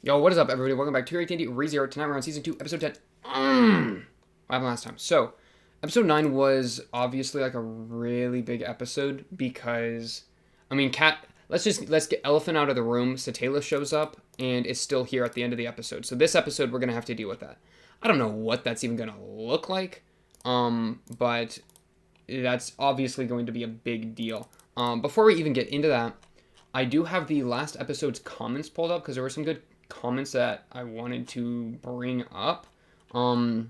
Yo, what is up, everybody? Welcome back to AT&T ReZero. Tonight we're on Season 2, Episode 10. What happened last time? So, Episode 9 was obviously like a really big episode because, I mean, let's get Elephant out of the room. Satella shows up and is still here at the end of the episode. So this episode, we're going to have to deal with that. I don't know what that's even going to look like, but that's obviously going to be a big deal. Before we even get into that, I do have the last episode's comments pulled up because there were some good comments that I wanted to bring up. And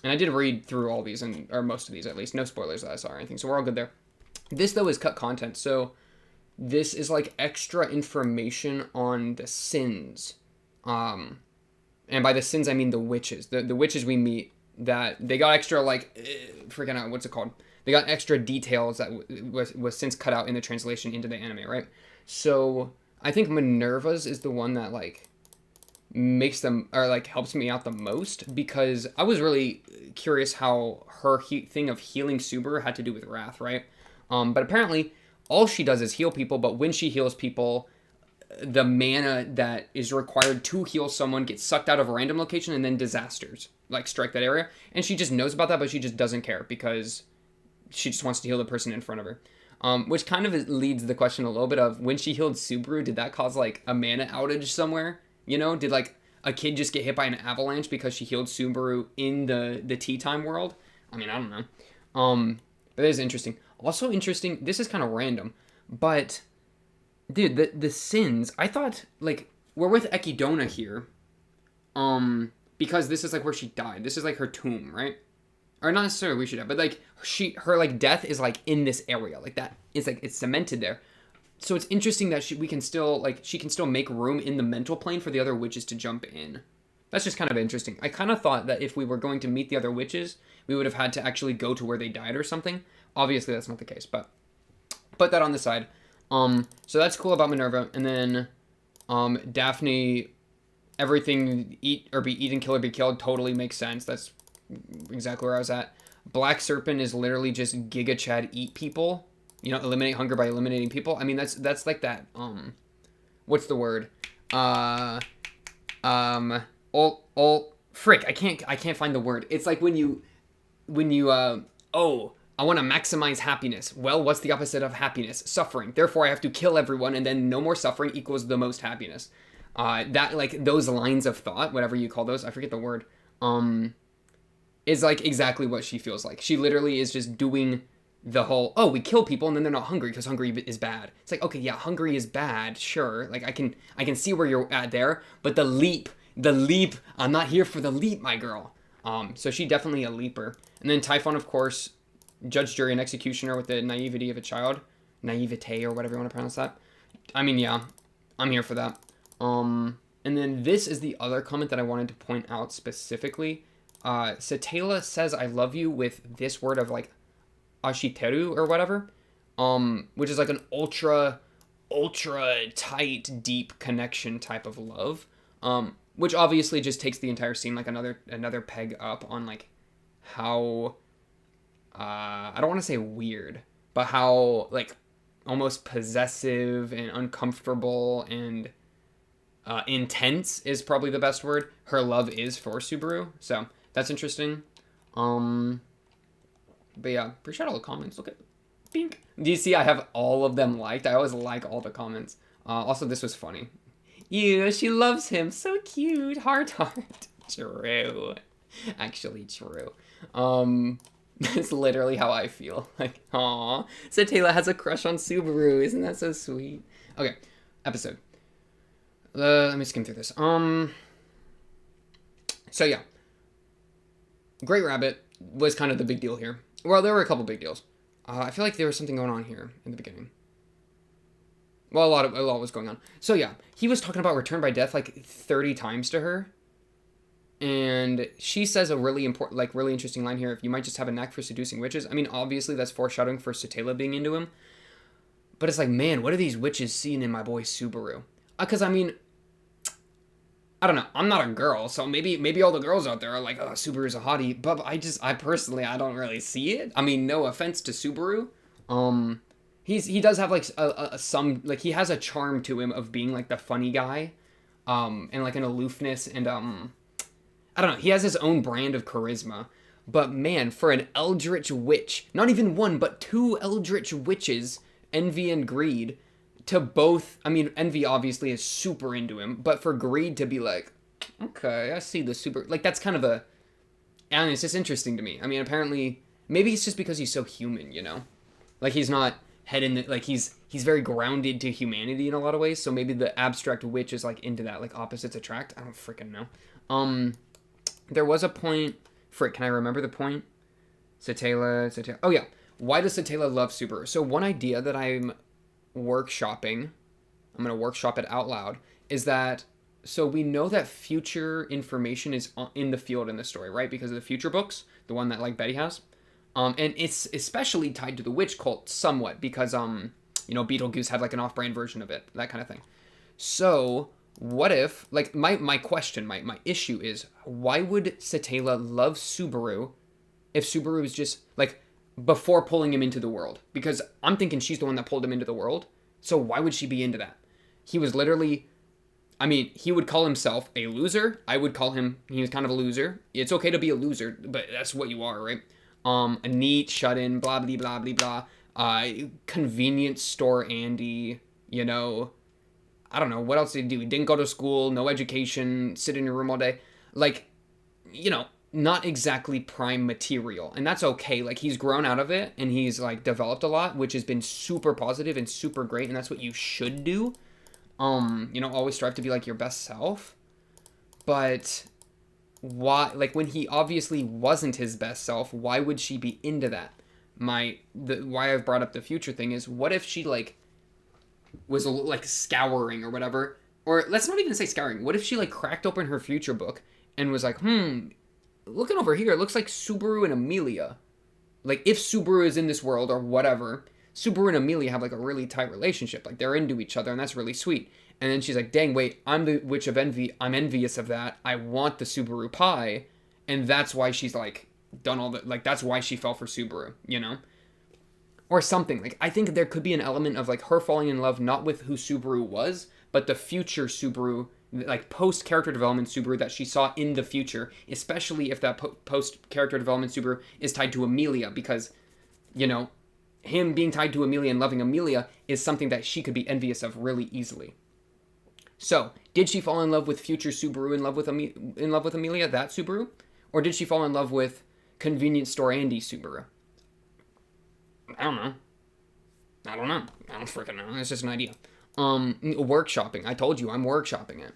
I did read through all these, or most of these at least. No spoilers that I saw or anything, so we're all good there. This, though, is cut content, so this is like extra information on the sins. And by the sins, I mean the witches. The witches we meet, that they got extra, like, freaking out, what's it called? They got extra details that was since cut out in the translation into the anime, right? So I think Minerva's is the one that, like, makes them, or like helps me out the most, because I was really curious how her thing of healing Subaru had to do with wrath, right? But apparently all she does is heal people, but when she heals people, the mana that is required to heal someone gets sucked out of a random location, and then disasters like strike that area, and she just knows about that, but she just doesn't care because she just wants to heal the person in front of her. Which kind of leads the question a little bit of, when she healed Subaru, did that cause like a mana outage somewhere? You know, did like a kid just get hit by an avalanche because she healed Subaru in the tea time world? I mean, I don't know. But it is interesting. Also interesting, this is kind of random, but dude, the sins, I thought, like, we're with Ekidona here, because this is like where she died. This is like her tomb, right? Or not necessarily we should have, but like her like death is like in this area, like that. It's like it's cemented there. So it's interesting that she can still make room in the mental plane for the other witches to jump in. That's just kind of interesting. I kind of thought that if we were going to meet the other witches, we would have had to actually go to where they died or something. Obviously, that's not the case, but put that on the side. So that's cool about Minerva. And then Daphne, everything eat or be eaten, kill or be killed, totally makes sense. That's exactly where I was at. Black Serpent is literally just Giga Chad eat people. You know, eliminate hunger by eliminating people. I mean, that's like that, what's the word? Frick, I can't find the word. It's like when you, I want to maximize happiness. Well, what's the opposite of happiness? Suffering. Therefore, I have to kill everyone, and then no more suffering equals the most happiness. That, like, those lines of thought, whatever you call those, I forget the word, is like exactly what she feels like. She literally is just doing the whole, we kill people and then they're not hungry because hungry is bad. It's like, okay, yeah, hungry is bad, sure. Like, I can see where you're at there, but the leap, I'm not here for the leap, my girl. So she definitely a leaper. And then Typhon, of course, judge, jury, and executioner with the naivety of a child. Naivete, or whatever you want to pronounce that. I mean, yeah, I'm here for that. And then this is the other comment that I wanted to point out specifically. Satella says I love you with this word of, like, ashiteru or whatever, which is like an ultra tight, deep connection type of love, which obviously just takes the entire scene like another peg up on, like, how, I don't want to say weird, but how, like, almost possessive and uncomfortable and intense is probably the best word her love is for Subaru. So that's interesting. But yeah, appreciate all the comments. Look at pink. Do you see I have all of them liked? I always like all the comments. Also, this was funny. Ew, she loves him. So cute. Heart. True. Actually, true. That's literally how I feel. Like, aw. Satella has a crush on Subaru. Isn't that so sweet? Okay, episode. Let me skim through this. So yeah. Great Rabbit was kind of the big deal here. Well, there were a couple big deals. I feel like there was something going on here in the beginning. Well, a lot was going on. So yeah, he was talking about return by death like 30 times to her. And she says a really important, like, really interesting line here. If you might just have a knack for seducing witches. I mean, obviously that's foreshadowing for Satella being into him. But it's like, man, what are these witches seeing in my boy Subaru? Because, I mean, I don't know. I'm not a girl, so maybe all the girls out there are like, oh, Subaru's a hottie. But I personally, I don't really see it. I mean, no offense to Subaru. He does have like some, like, he has a charm to him of being like the funny guy. and like an aloofness, and I don't know, he has his own brand of charisma. But man, for an eldritch witch, not even one, but two eldritch witches, Envy and Greed, to both, I mean, Envy obviously is super into him, but for Greed to be like, okay, I see the super, like, that's kind of a, and it's just interesting to me. I mean, apparently, maybe it's just because he's so human, you know? Like, he's not head in the, like, he's very grounded to humanity in a lot of ways, so maybe the abstract witch is, like, into that, like, opposites attract. I don't freaking know. There was a point, frick, can I remember the point? Satella. Oh, yeah. Why does Satella love Subaru? So one idea that I'm workshopping, I'm going to workshop it out loud, is that, so we know that future information is in the field in the story, right? Because of the future books, the one that, like, Betty has. And it's especially tied to the witch cult somewhat because, you know, Beetlejuice had, like, an off-brand version of it, that kind of thing. So what if, like, my question, my issue is, why would Satella love Subaru if Subaru is just, like, before pulling him into the world? Because I'm thinking she's the one that pulled him into the world. So why would she be into that? He was literally, I mean, he would call himself a loser. I would call him, he was kind of a loser. It's okay to be a loser, but that's what you are, right? A neat, shut-in, blah, blah, blah, blah, blah. Convenience store Andy, you know. I don't know, what else did he do? He didn't go to school, no education, sit in your room all day. Like, you know, not exactly prime material. And that's okay. Like, he's grown out of it, and he's, like, developed a lot, which has been super positive and super great, and that's what you should do. You know, always strive to be, like, your best self. But why, like, when he obviously wasn't his best self, why would she be into that? Why I've brought up the future thing is, what if she, like, was, like, scouring or whatever, or let's not even say scouring. What if she, like, cracked open her future book and was like, looking over here, it looks like Subaru and Amelia. Like, if Subaru is in this world or whatever, Subaru and Amelia have, like, a really tight relationship. Like, they're into each other, and that's really sweet. And then she's like, dang, wait, I'm the Witch of Envy. I'm envious of that. I want the Subaru pie. And that's why she's, like, done all the, like, that's why she fell for Subaru, you know? Or something. Like, I think there could be an element of, like, her falling in love not with who Subaru was, but the future Subaru, like, post-character development Subaru that she saw in the future, especially if that post-character development Subaru is tied to Amelia, because, you know, him being tied to Amelia and loving Amelia is something that she could be envious of really easily. So, did she fall in love with future Subaru in love with Amelia, that Subaru? Or did she fall in love with convenience store Andy Subaru? I don't know. I don't freaking know. It's just an idea. Workshopping. I told you, I'm workshopping it.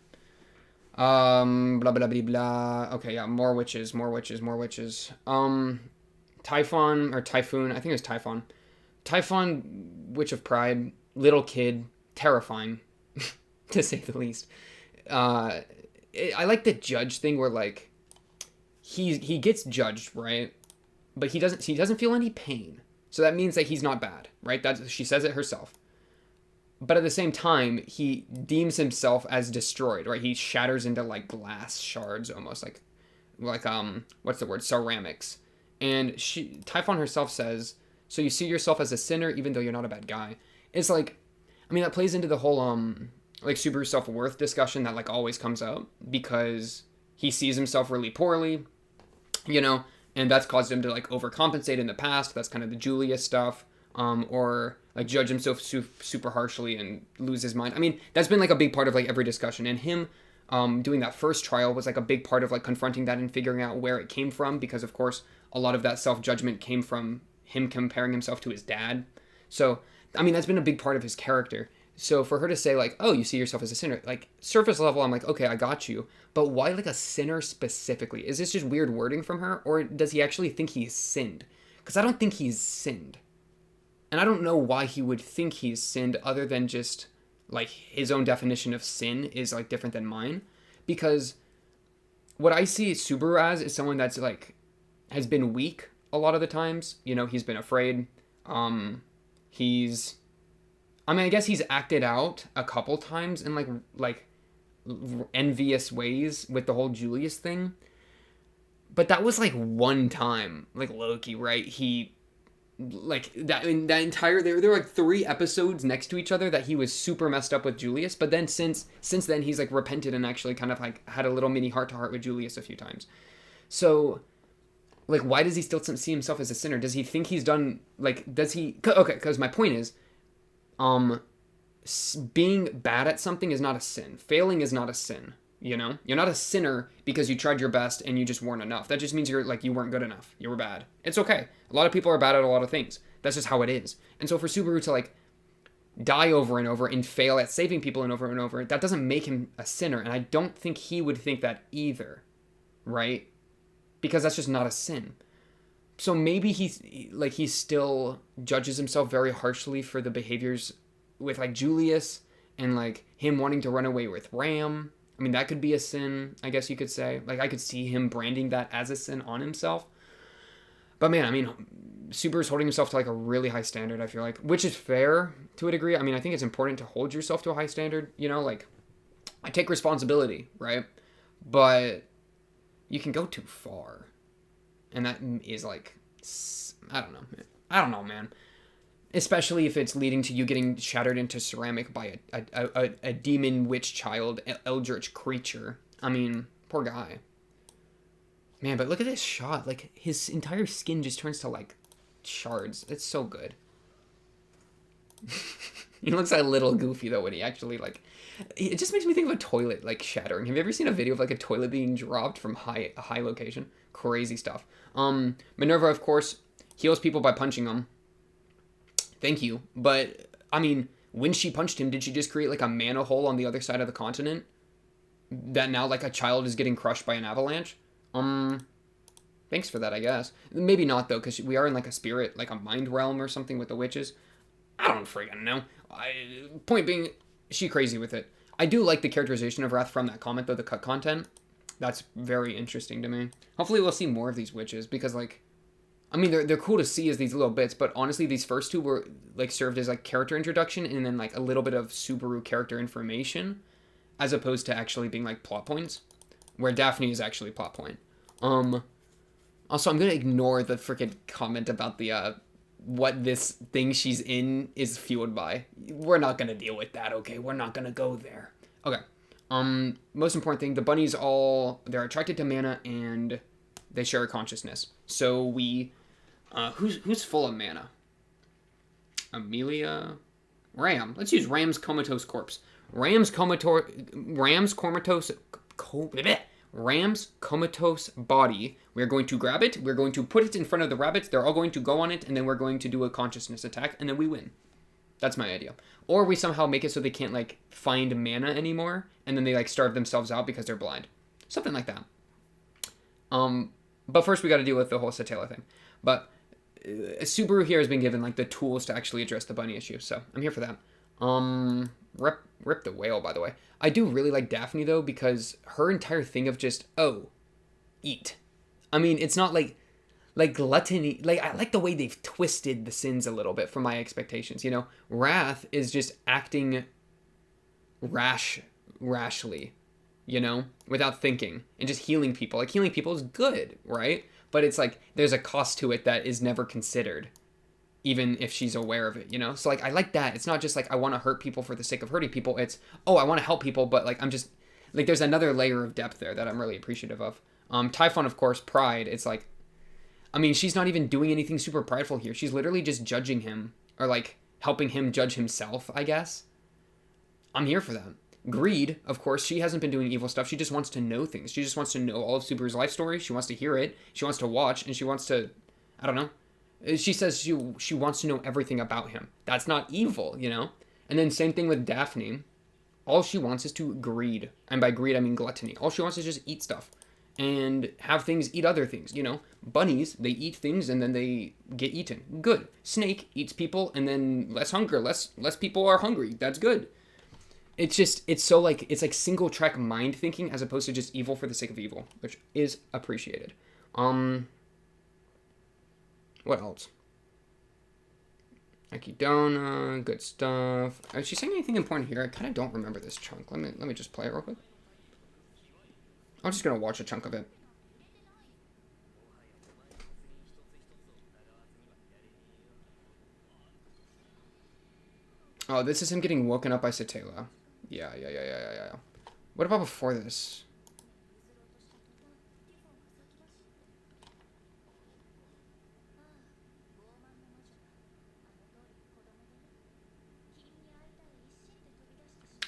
Blah, blah, blah, blah, blah. Okay, yeah, more witches. Typhoon, I think it was Typhon. Typhon, Witch of Pride, little kid, terrifying, to say the least. I like the judge thing where, like, he gets judged, right? But he doesn't feel any pain. So that means that he's not bad, right? She says it herself. But at the same time, he deems himself as destroyed, right? He shatters into, like, glass shards almost, like what's the word? Ceramics. And Typhon herself says, so you see yourself as a sinner even though you're not a bad guy. It's like, I mean, that plays into the whole like, Subaru self-worth discussion that, like, always comes out because he sees himself really poorly, you know, and that's caused him to, like, overcompensate in the past. That's kind of the Julia stuff. Or, like, judge himself super harshly and lose his mind. I mean, that's been, like, a big part of, like, every discussion. And him doing that first trial was, like, a big part of, like, confronting that and figuring out where it came from. Because, of course, a lot of that self-judgment came from him comparing himself to his dad. So, I mean, that's been a big part of his character. So for her to say, like, oh, you see yourself as a sinner, like, surface level, I'm like, okay, I got you. But why, like, a sinner specifically? Is this just weird wording from her? Or does he actually think he's sinned? Because I don't think he's sinned. And I don't know why he would think he's sinned other than just, like, his own definition of sin is, like, different than mine. Because what I see Subaru as is someone that's, like, has been weak a lot of the times. You know, he's been afraid. I guess he's acted out a couple times in, like envious ways with the whole Julius thing. But that was, like, one time, like, Loki, right? He like that in that entire there were like 3 episodes next to each other that he was super messed up with Julius, but then since then he's like repented and actually kind of like had a little mini heart to heart with Julius a few times. So like, why does he still see himself as a sinner? Does he think he's done, like, does he, okay, because my point is, being bad at something is not a sin. Failing is not a sin, you know? You're not a sinner because you tried your best and you just weren't enough. That just means you're, like, you weren't good enough. You were bad. It's okay. A lot of people are bad at a lot of things. That's just how it is. And so for Subaru to, like, die over and over and fail at saving people and over, that doesn't make him a sinner. And I don't think he would think that either, right? Because that's just not a sin. So maybe he still judges himself very harshly for the behaviors with like Julius and like him wanting to run away with Ram. I mean, that could be a sin, I guess you could say. Like, I could see him branding that as a sin on himself. But man, I mean, Subaru's holding himself to like a really high standard, I feel like, which is fair to a degree. I mean, I think it's important to hold yourself to a high standard, you know, like I take responsibility, right? But you can go too far. And that is like, I don't know, man. Especially if it's leading to you getting shattered into ceramic by a demon witch child, eldritch creature. I mean, poor guy. Man, but look at this shot. Like, his entire skin just turns to, like, shards. It's so good. He looks a little goofy, though, when he actually, like... It just makes me think of a toilet, like, shattering. Have you ever seen a video of, like, a toilet being dropped from a high location? Crazy stuff. Minerva, of course, heals people by punching them. Thank you. But, I mean, when she punched him, did she just create, like, a mana hole on the other side of the continent? That now, like, a child is getting crushed by an avalanche? Thanks for that, I guess. Maybe not, though, because we are in, like, a spirit, like, a mind realm or something with the witches. I don't freaking know. Point being, she crazy with it. I do like the characterization of Wrath from that comment, though, the cut content. That's very interesting to me. Hopefully we'll see more of these witches, because, like, I mean, they're cool to see as these little bits, but honestly, these first two were, like, served as, like, character introduction, and then, like, a little bit of Subaru character information, as opposed to actually being, like, plot points, where Daphne is actually plot point. Also, I'm gonna ignore the freaking comment about the, what this thing she's in is fueled by. We're not gonna deal with that, okay? We're not gonna go there. Okay. Most important thing, the bunnies they're attracted to mana, and they share a consciousness. So we, who's full of mana? Amelia? Ram. Let's use Ram's comatose corpse. Ram's comatose body. We're going to grab it. We're going to put it in front of the rabbits. They're all going to go on it, and then we're going to do a consciousness attack, and then we win. That's my idea. Or we somehow make it so they can't, like, find mana anymore, and then they, like, starve themselves out because they're blind. Something like that. But first we got to deal with the whole Satella thing. But Subaru here has been given, like, the tools to actually address the bunny issue, so I'm here for that. Rip the whale, by the way. I do really like Daphne, though, because her entire thing of just, oh, eat. I mean, it's not like gluttony. Like, I like the way they've twisted the sins a little bit from my expectations, you know? Wrath is just acting rashly, you know? Without thinking. And just healing people. Like, healing people is good, right? But it's like, there's a cost to it that is never considered. Even if she's aware of it, you know? So, like, I like that. It's not just, like, I want to hurt people for the sake of hurting people. It's, oh, I want to help people, but, like, I'm just... Like, there's another layer of depth there that I'm really appreciative of. Typhon, of course, pride. It's, like... I mean, she's not even doing anything super prideful here. She's literally just judging him. Or, like, helping him judge himself, I guess. I'm here for that. Greed, of course, she hasn't been doing evil stuff. She just wants to know things. She just wants to know all of Subaru's life story. She wants to hear it. She wants to watch. And she wants to... I don't know. She says she wants to know everything about him. That's not evil, you know? And then same thing with Daphne. All she wants is to greed. And by greed, I mean gluttony. All she wants is just eat stuff. And have things eat other things, you know? Bunnies, they eat things and then they get eaten. Good. Snake eats people and then less hunger. Less people are hungry. That's good. It's just, it's like single track mind thinking as opposed to just evil for the sake of evil, which is appreciated. What else? Akidona, good stuff. Is she saying anything important here? I kind of don't remember this chunk. Let me just play it real quick. I'm just gonna watch a chunk of it. Oh, this is him getting woken up by Satella. Yeah. What about before this?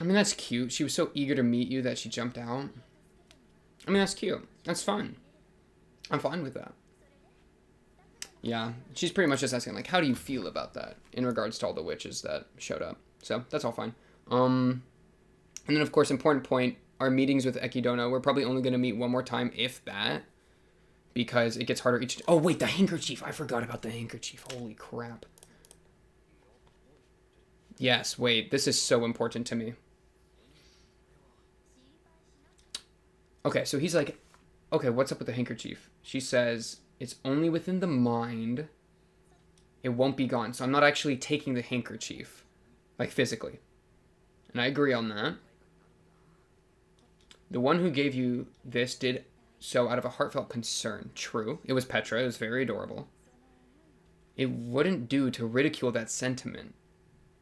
I mean, that's cute. She was so eager to meet you that she jumped out. I mean, that's cute. That's fun. I'm fine with that. Yeah, she's pretty much just asking, like, how do you feel about that in regards to all the witches that showed up? So, that's all fine. And then, of course, important point, our meetings with Ekidono, we're probably only going to meet one more time, if that, because it gets harder each... Oh, wait, the handkerchief. I forgot about the handkerchief. Holy crap. Yes, wait, this is so important to me. Okay, so he's like, okay, what's up with the handkerchief? She says, it's only within the mind. It won't be gone. So I'm not actually taking the handkerchief, like physically. And I agree on that. The one who gave you this did so out of a heartfelt concern. True. It was Petra. It was very adorable. It wouldn't do to ridicule that sentiment.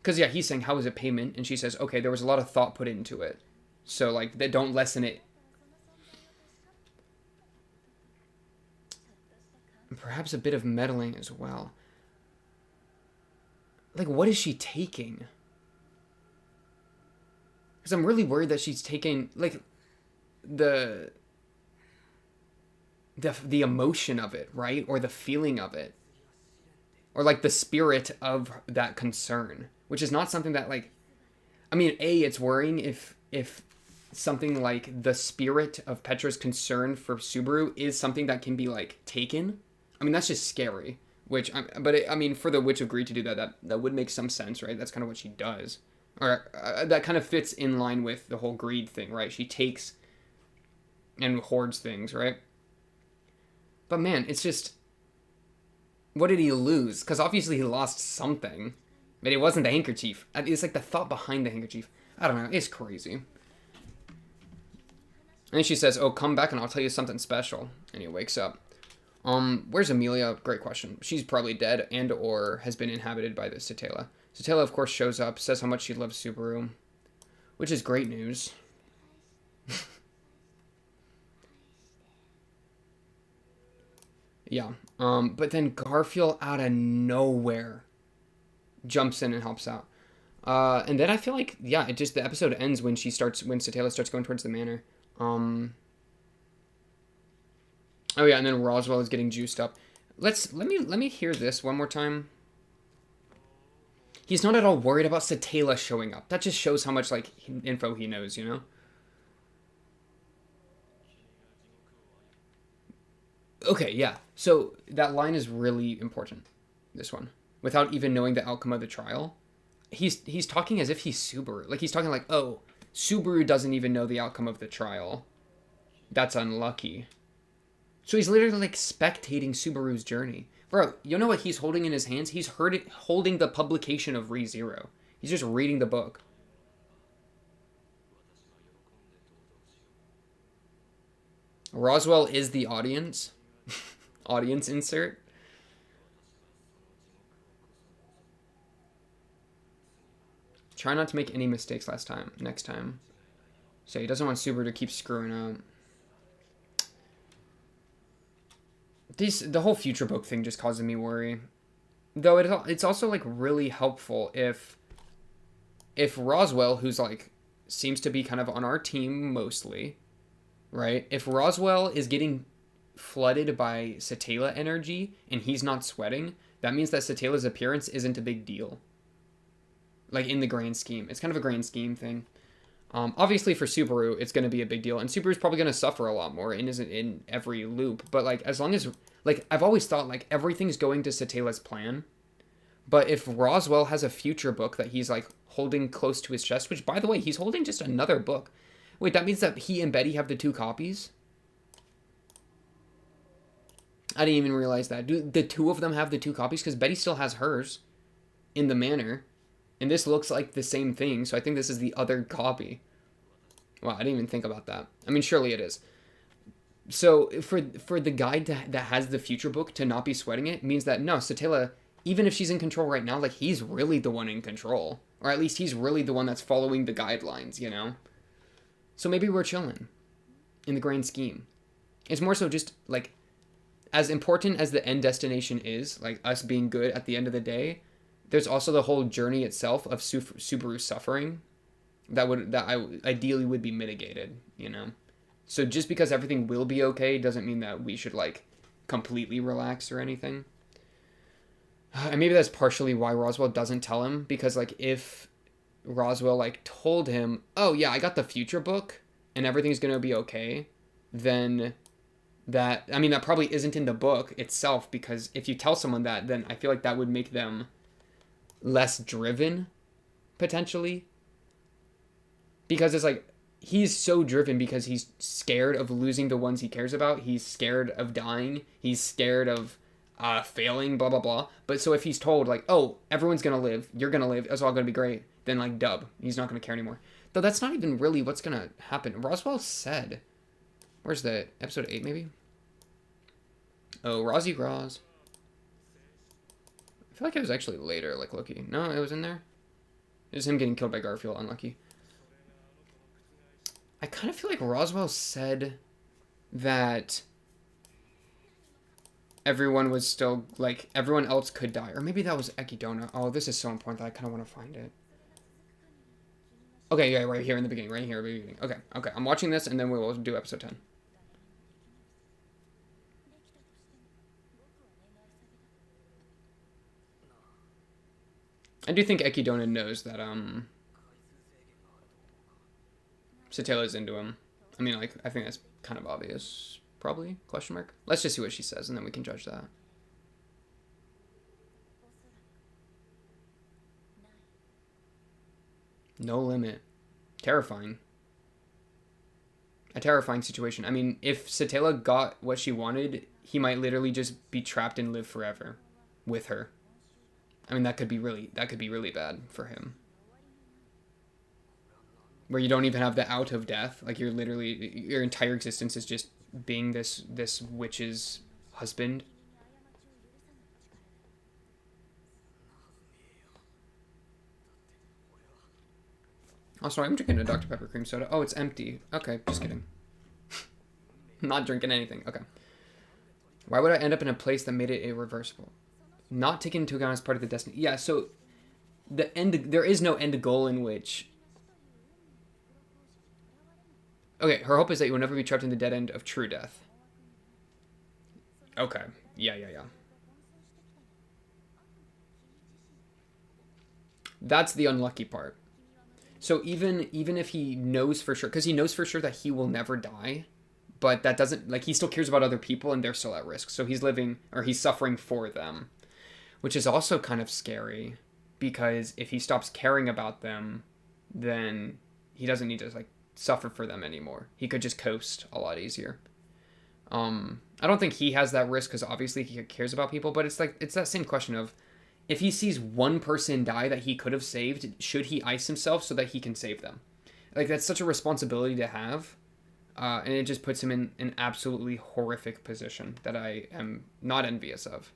Because, yeah, he's saying, how was it payment? And she says, okay, there was a lot of thought put into it. So, like, they don't lessen it. Perhaps a bit of meddling as well. Like, what is she taking? Because I'm really worried that she's taking, like, the emotion of it, right? Or the feeling of it. Or, like, the spirit of that concern. Which is not something that, like... I mean, A, it's worrying if something like the spirit of Petra's concern for Subaru is something that can be, like, taken. I mean, that's just scary. I mean, for the Witch of Greed to do that would make some sense, right? That's kind of what she does. Or that kind of fits in line with the whole greed thing, right? She takes and hoards things, right? But man, it's just... What did he lose? Because obviously he lost something. But it wasn't the handkerchief. It's like the thought behind the handkerchief. I don't know. It's crazy. And then she says, oh, come back and I'll tell you something special. And he wakes up. Where's Amelia? Great question. She's probably dead and or has been inhabited by the Satella. Satella, of course, shows up, says how much she loves Subaru. Which is great news. Yeah. But then Garfield out of nowhere jumps in and helps out. And then I feel like, yeah, the episode ends when Satella starts going towards the manor. Oh yeah, and then Roswell is getting juiced up. Let me hear this one more time. He's not at all worried about Satella showing up. That just shows how much, like, info he knows, you know? Okay, yeah. So that line is really important. This one. Without even knowing the outcome of the trial. He's talking as if he's Subaru. Like, he's talking like, oh, Subaru doesn't even know the outcome of the trial. That's unlucky. So he's literally, like, spectating Subaru's journey. Bro, you know what he's holding in his hands? He's holding the publication of ReZero. He's just reading the book. Roswell is the audience. Audience insert. Try not to make any mistakes next time. So he doesn't want Subaru to keep screwing up. The whole future book thing just causes me worry. Though it's also, like, really helpful if Roswell, who's, like, seems to be kind of on our team mostly, right? If Roswell is getting flooded by Satella energy and he's not sweating, that means that Satella's appearance isn't a big deal. Like, in the grand scheme. It's kind of a grand scheme thing. Obviously for Subaru, it's going to be a big deal, and Subaru's probably going to suffer a lot more and isn't in every loop. But, like, as long as, like, I've always thought, like, everything's going to Satella's plan. But if Roswell has a future book that he's, like, holding close to his chest, which, by the way, he's holding just another book. Wait, that means that he and Betty have the 2 copies? I didn't even realize that. Do the 2 of them have the 2 copies? Because Betty still has hers in the manor. And this looks like the same thing, so I think this is the other copy. Wow, I didn't even think about that. I mean, surely it is. So, for the guy that has the future book to not be sweating it, means that, no, Satella even if she's in control right now, like, he's really the one in control. Or at least he's really the one that's following the guidelines, you know? So maybe we're chilling in the grand scheme. It's more so just, like, as important as the end destination is, like, us being good at the end of the day, there's also the whole journey itself of Subaru's suffering that ideally would be mitigated, you know? So just because everything will be okay doesn't mean that we should, like, completely relax or anything. And maybe that's partially why Roswell doesn't tell him, because, like, if Roswell, like, told him, oh, yeah, I got the future book, and everything's gonna be okay, then that probably isn't in the book itself, because if you tell someone that, then I feel like that would make them less driven, potentially. Because it's like, he's so driven because he's scared of losing the ones he cares about. He's scared of dying. He's scared of failing, blah, blah, blah. But so if he's told, like, oh, everyone's going to live, you're going to live, it's all going to be great, then, like, dub. He's not going to care anymore. Though that's not even really what's going to happen. Roswell said, where's the episode 8, maybe? Oh, Rozzy Roz. I feel like it was actually later, like, Loki. No, it was in there. It was him getting killed by Garfield, unlucky. I kind of feel like Roswell said that everyone was still, like, everyone else could die. Or maybe that was Echidna. Oh, this is so important that I kind of want to find it. Okay, yeah, right here in the beginning. Right here in the beginning. Okay. I'm watching this, and then we will do episode 10. I do think Echidna knows that, Satella's into him. I mean, like, I think that's kind of obvious, probably, question mark. Let's just see what she says, and then we can judge that. No limit. Terrifying. A terrifying situation. I mean, if Satella got what she wanted, he might literally just be trapped and live forever with her. I mean, that could be really bad for him. Where you don't even have the out of death. Like, you're literally, your entire existence is just being this witch's husband. Oh, sorry, I'm drinking a Dr. Pepper cream soda. Oh, it's empty. Okay, just kidding. Not drinking anything. Okay. Why would I end up in a place that made it irreversible? Not taken into account as part of the destiny. Yeah, so there is no end goal in which... Okay, her hope is that you will never be trapped in the dead end of true death. Okay. Yeah. That's the unlucky part. So even if he knows for sure, because he knows for sure that he will never die, but that doesn't, like, he still cares about other people and they're still at risk. So he's living, or he's suffering for them, which is also kind of scary, because if he stops caring about them, then he doesn't need to, like, suffer for them anymore. He could just coast a lot easier. I don't think he has that risk, because obviously he cares about people, but it's like, it's that same question of, if he sees one person die that he could have saved, should he ice himself so that he can save them? Like, that's such a responsibility to have, and it just puts him in an absolutely horrific position that I am not envious of.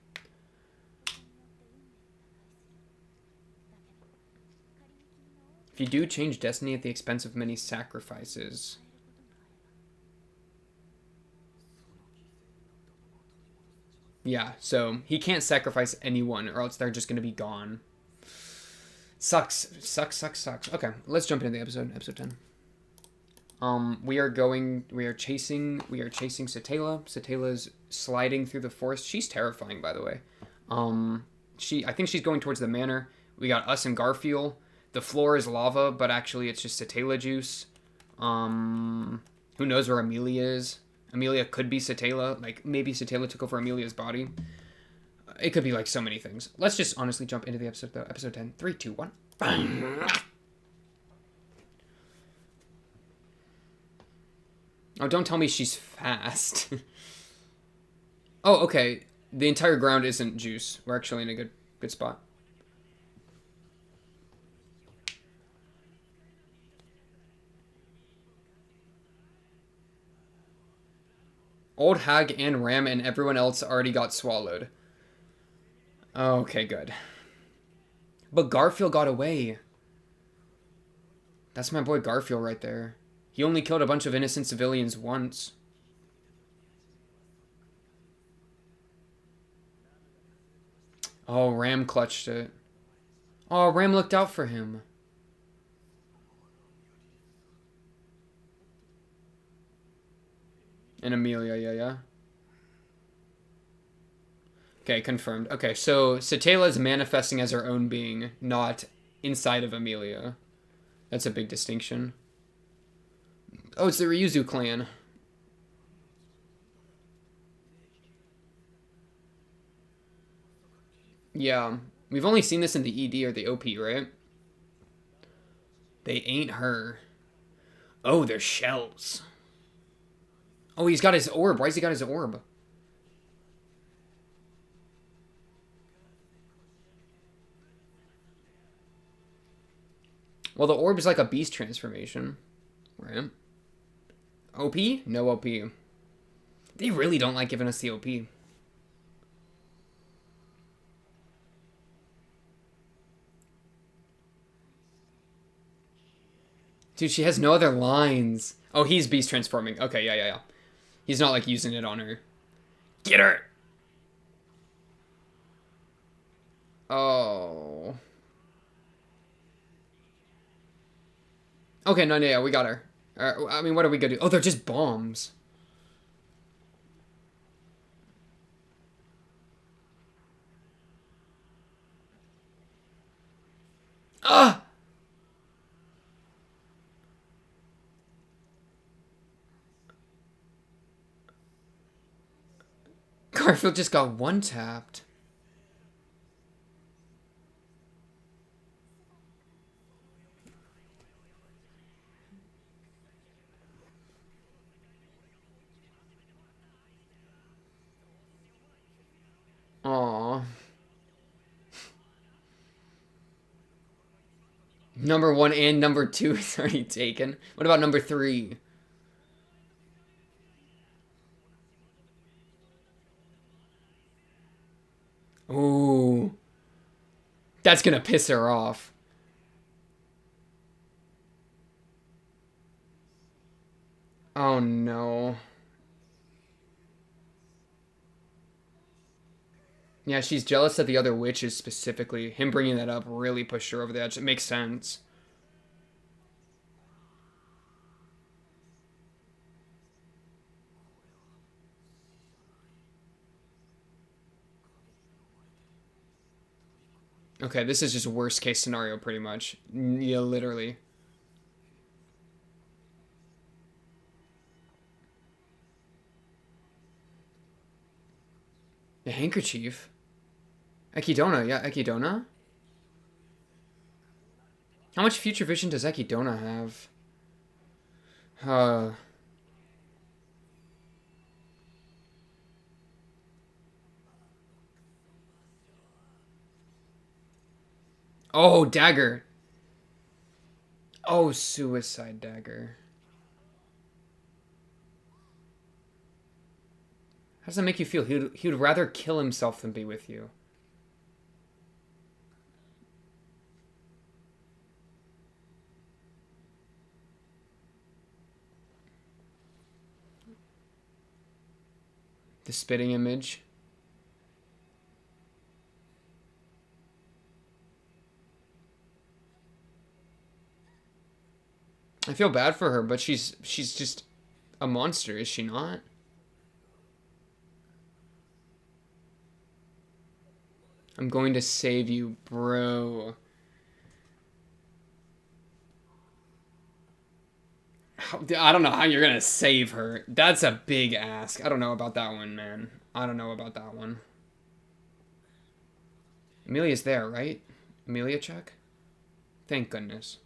If you do change destiny at the expense of many sacrifices... Yeah, so he can't sacrifice anyone or else they're just going to be gone. Sucks. Okay, let's jump into the episode 10. We are chasing Satella. Satella's sliding through the forest. She's terrifying, by the way. I think she's going towards the manor. We got us and Garfield. The floor is lava, but actually it's just Satella juice. Who knows where Amelia is? Amelia could be Satella. Like, maybe Satella took over Amelia's body. It could be, like, so many things. Let's just honestly jump into the episode, though. Episode 10. 3, 2, 1. Oh, don't tell me she's fast. Oh, okay. The entire ground isn't juice. We're actually in a good spot. Old Hag and Ram and everyone else already got swallowed. Okay, good. But Garfield got away. That's my boy Garfield right there. He only killed a bunch of innocent civilians once. Oh, Ram clutched it. Oh, Ram looked out for him. And Amelia, yeah. Okay, confirmed. Okay, so Satella is manifesting as her own being, not inside of Amelia. That's a big distinction. Oh, it's the Ryuzu clan. Yeah. We've only seen this in the ED or the OP, right? They ain't her. Oh, they're shells. Oh, he's got his orb. Why's he got his orb? Well, the orb is like a beast transformation. Right? OP? No OP. They really don't like giving us the OP. Dude, she has no other lines. Oh, he's beast transforming. Okay, yeah. He's not like using it on her. Get her! Oh. Okay, no, yeah, we got her. I mean, what are we gonna do? Oh, they're just bombs. Ah! Garfield just got one-tapped. Aww. Number 1 and number 2 is already taken. What about number 3? Ooh. That's gonna piss her off. Oh no. Yeah, she's jealous that the other witches specifically. Him bringing that up really pushed her over the edge. It makes sense. Okay, this is just worst case scenario pretty much. Yeah, literally. The handkerchief? Ekidona, yeah, Ekidona? How much future vision does Ekidona have? Oh, dagger. Oh, suicide dagger. How does that make you feel? He would rather kill himself than be with you. The spitting image. I feel bad for her, but she's just a monster, is she not? I'm going to save you, bro. I don't know how you're gonna save her. That's a big ask. I don't know about that one, man. I don't know about that one. Amelia's there, right? Amelia check? Thank goodness.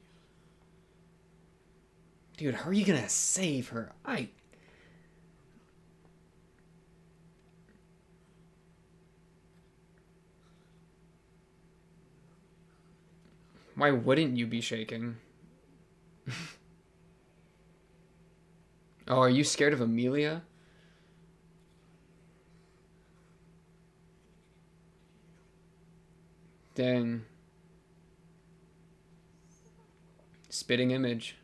Dude, how are you gonna save her? Why wouldn't you be shaking? Oh, are you scared of Amelia? Dang. Spitting image.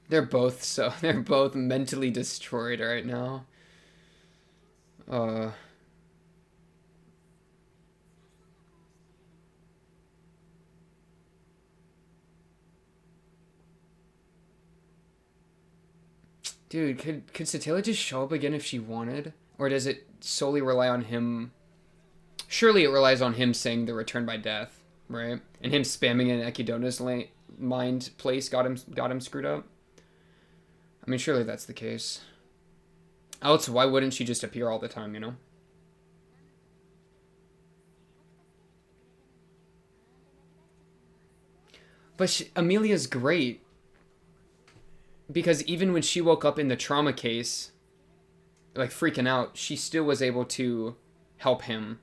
They're both mentally destroyed right now. Uh Dude, could Satella just show up again if she wanted? Or does it solely rely on him? Surely it relies on him saying the return by death, right? And him spamming in Ekidona's mind place got him screwed up. I mean, surely that's the case. Else, why wouldn't she just appear all the time, you know? But Amelia's great. Because even when she woke up in the trauma case, like freaking out, she still was able to help him.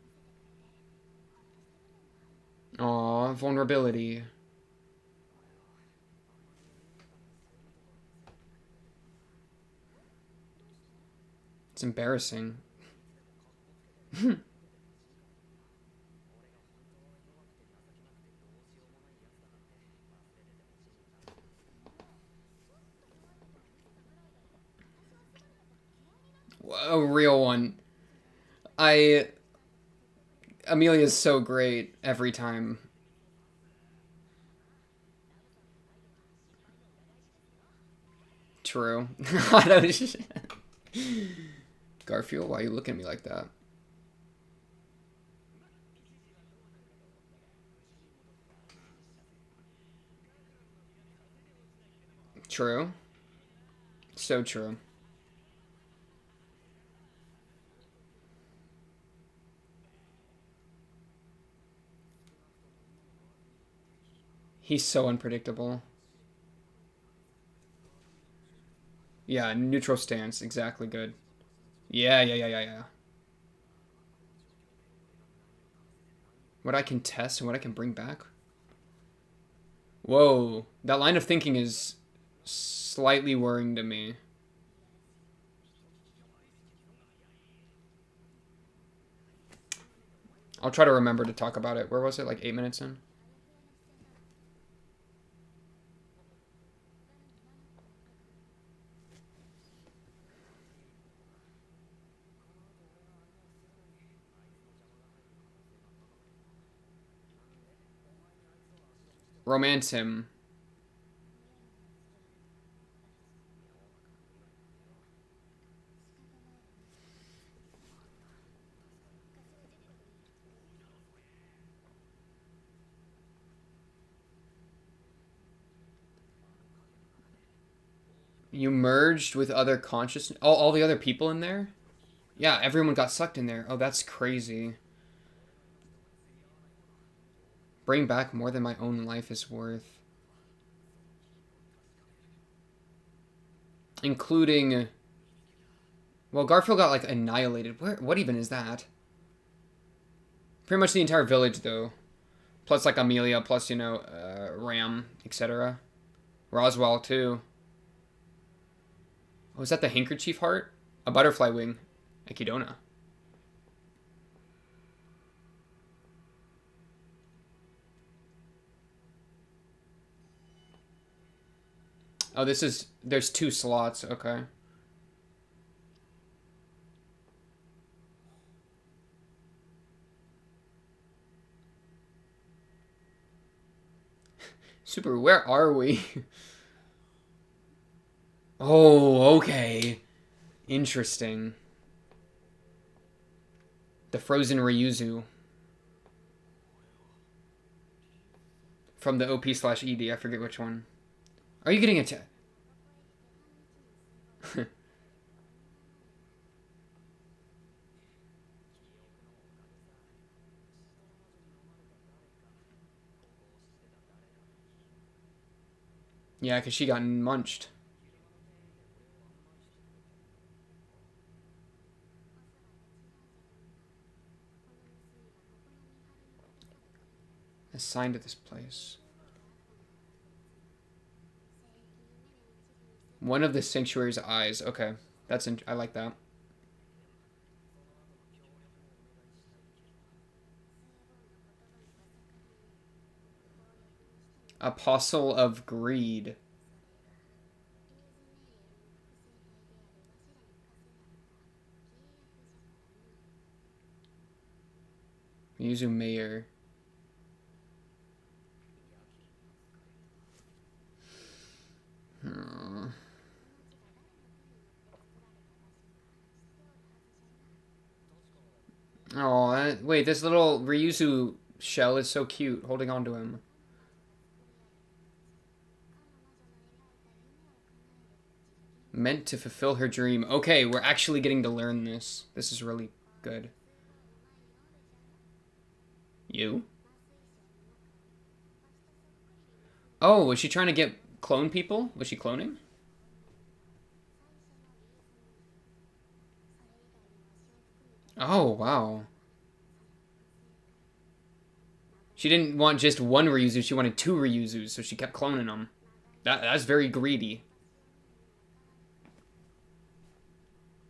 Aw, vulnerability. It's embarrassing. A real one. I Amelia's so great every time. True. Garfield, why are you looking at me like that? True. So true. He's so unpredictable. Yeah, neutral stance. Exactly good. Yeah. What I can test and what I can bring back? Whoa. That line of thinking is slightly worrying to me. I'll try to remember to talk about it. Where was it? Like 8 minutes in? Romance him. You merged with other consciousness. All the other people in there? Yeah, everyone got sucked in there. Oh, that's crazy. Bring back more than my own life is worth. Including... Well, Garfield got, like, annihilated. What even is that? Pretty much the entire village, though. Plus, like, Amelia, plus, you know, Ram, etc. Roswell, too. Oh, is that the handkerchief heart? A butterfly wing. Echidna. Oh, this is... There's 2 slots. Okay. Super, where are we? Oh, okay. Interesting. The frozen Ryuzu. From the OP/ED, I forget which one. Are you getting a Yeah, because she got munched. Assigned to this place. One of the sanctuary's eyes. Okay, I like that. Apostle of Greed. Yuzu Mayor. Oh, wait, this little Ryuzu shell is so cute, holding on to him. Meant to fulfill her dream. Okay, we're actually getting to learn this. This is really good. You? Oh, was she trying to get clone people? Was she cloning? Oh, wow. She didn't want just one Ryuzu, she wanted two Ryuzus, so she kept cloning them. That's very greedy.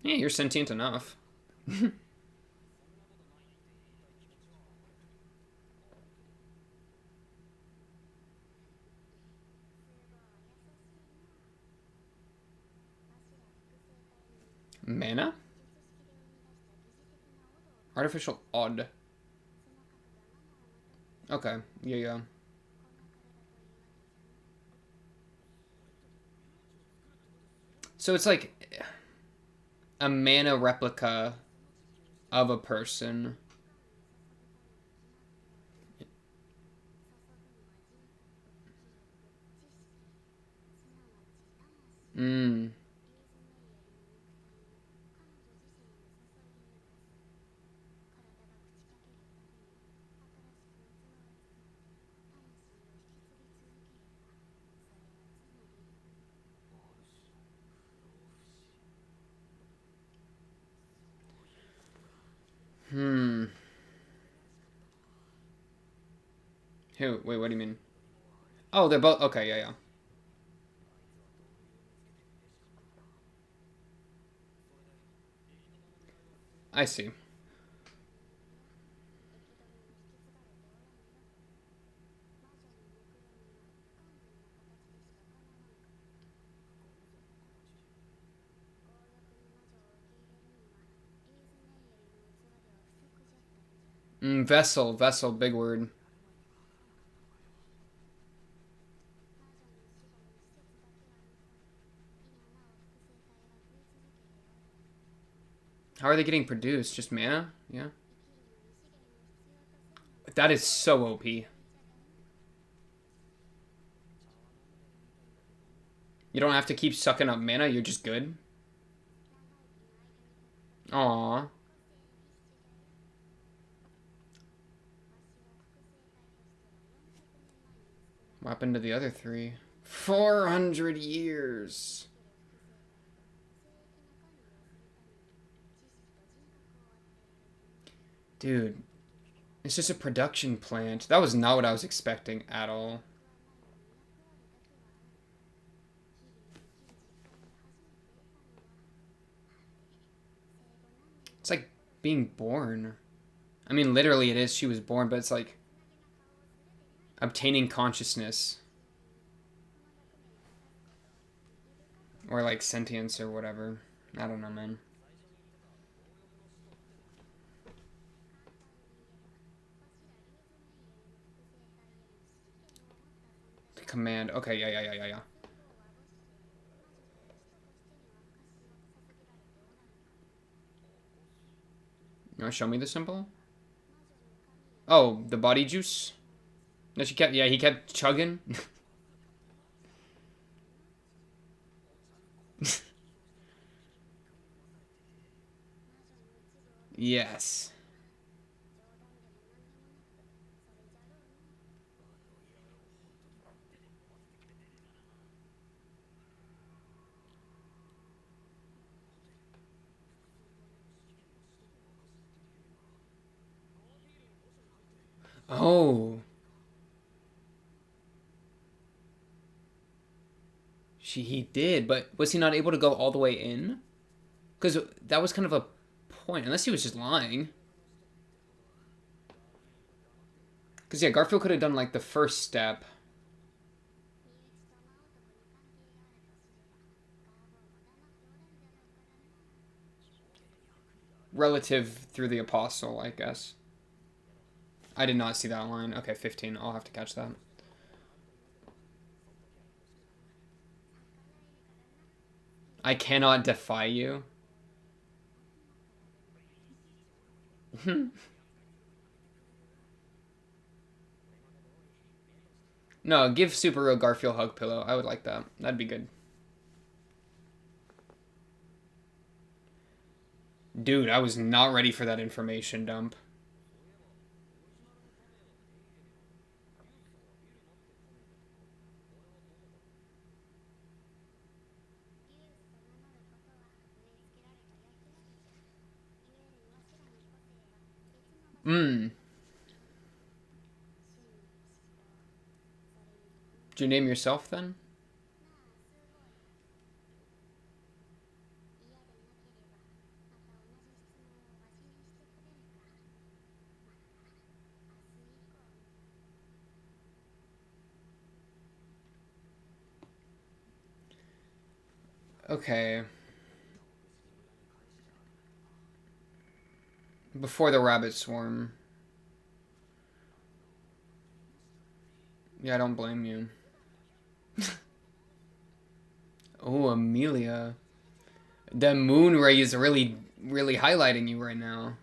Yeah, you're sentient enough. Mana? Artificial odd. Okay, yeah. So it's like a mana replica of a person. Hmm. Hmm. Who? Wait, what do you mean? Oh, they're both... Okay, yeah. I see. Vessel, big word. How are they getting produced? Just mana? Yeah. That is so OP. You don't have to keep sucking up mana, you're just good. Aww. What happened to the other three? 400 years. Dude, it's just a production plant. That was not what I was expecting at all. It's like being born. I mean, literally it is. She was born, but it's like obtaining consciousness. Or like sentience or whatever. I don't know, man. Command. Okay, yeah. You want to show me the symbol? Oh, the body juice? No, she kept... Yeah, he kept chugging. Yes. Oh. He did, but was he not able to go all the way in? Because that was kind of a point, unless he was just lying. Because, yeah, Garfield could have done, like, the first step. relative through the apostle, I guess. I did not see that line. Okay, 15. I'll have to catch that. I cannot defy you. No, give Subaru a Garfield hug pillow. I would like that. That'd be good. Dude, I was not ready for that information dump. Did you name yourself then? Okay. Before the rabbit swarm. Yeah, I don't blame you. Oh, Amelia. The moon ray is really, really highlighting you right now.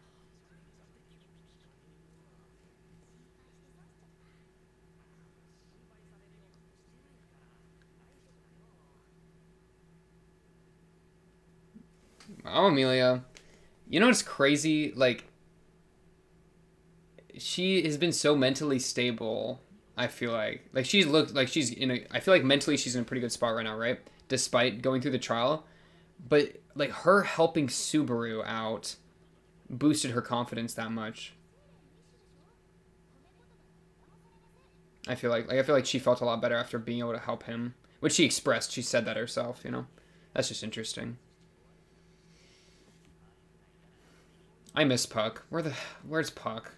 Oh, Amelia. You know what's crazy? Like, she has been so mentally stable. I feel like she's looked like she's in a. I feel like mentally she's in a pretty good spot right now, right? Despite going through the trial, but like her helping Subaru out boosted her confidence that much. I feel like she felt a lot better after being able to help him, which she expressed. She said that herself. That's just interesting. I miss Puck. Where's Puck?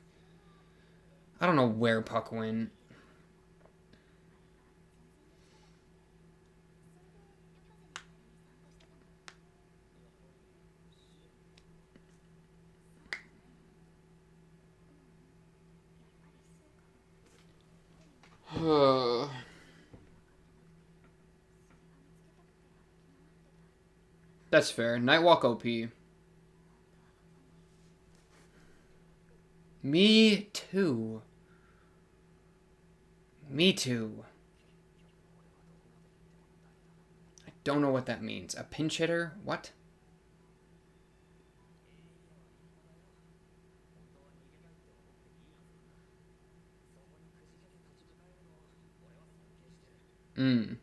I don't know where Puck went. That's fair. Nightwalk OP. Me too. Me too. I don't know what that means. A pinch hitter? What? Mm.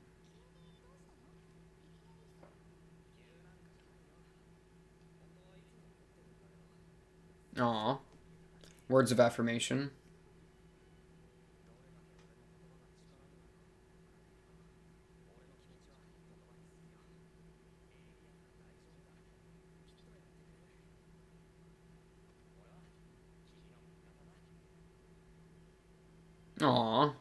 Aw. Words of affirmation. Aw.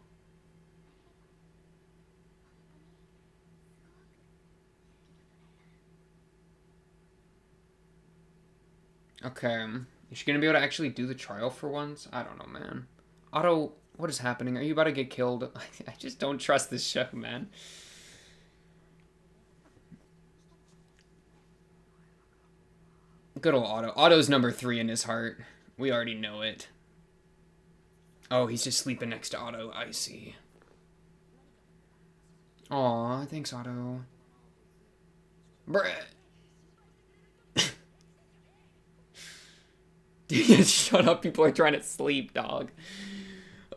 Okay. Is she gonna be able to actually do the trial for once? I don't know, man. Otto, what is happening? Are you about to get killed? I just don't trust this show, man. Good old Otto. Otto's number 3 in his heart. We already know it. Oh, he's just sleeping next to Otto. I see. Aw, thanks, Otto. Bruh. Shut up, people are trying to sleep, dog.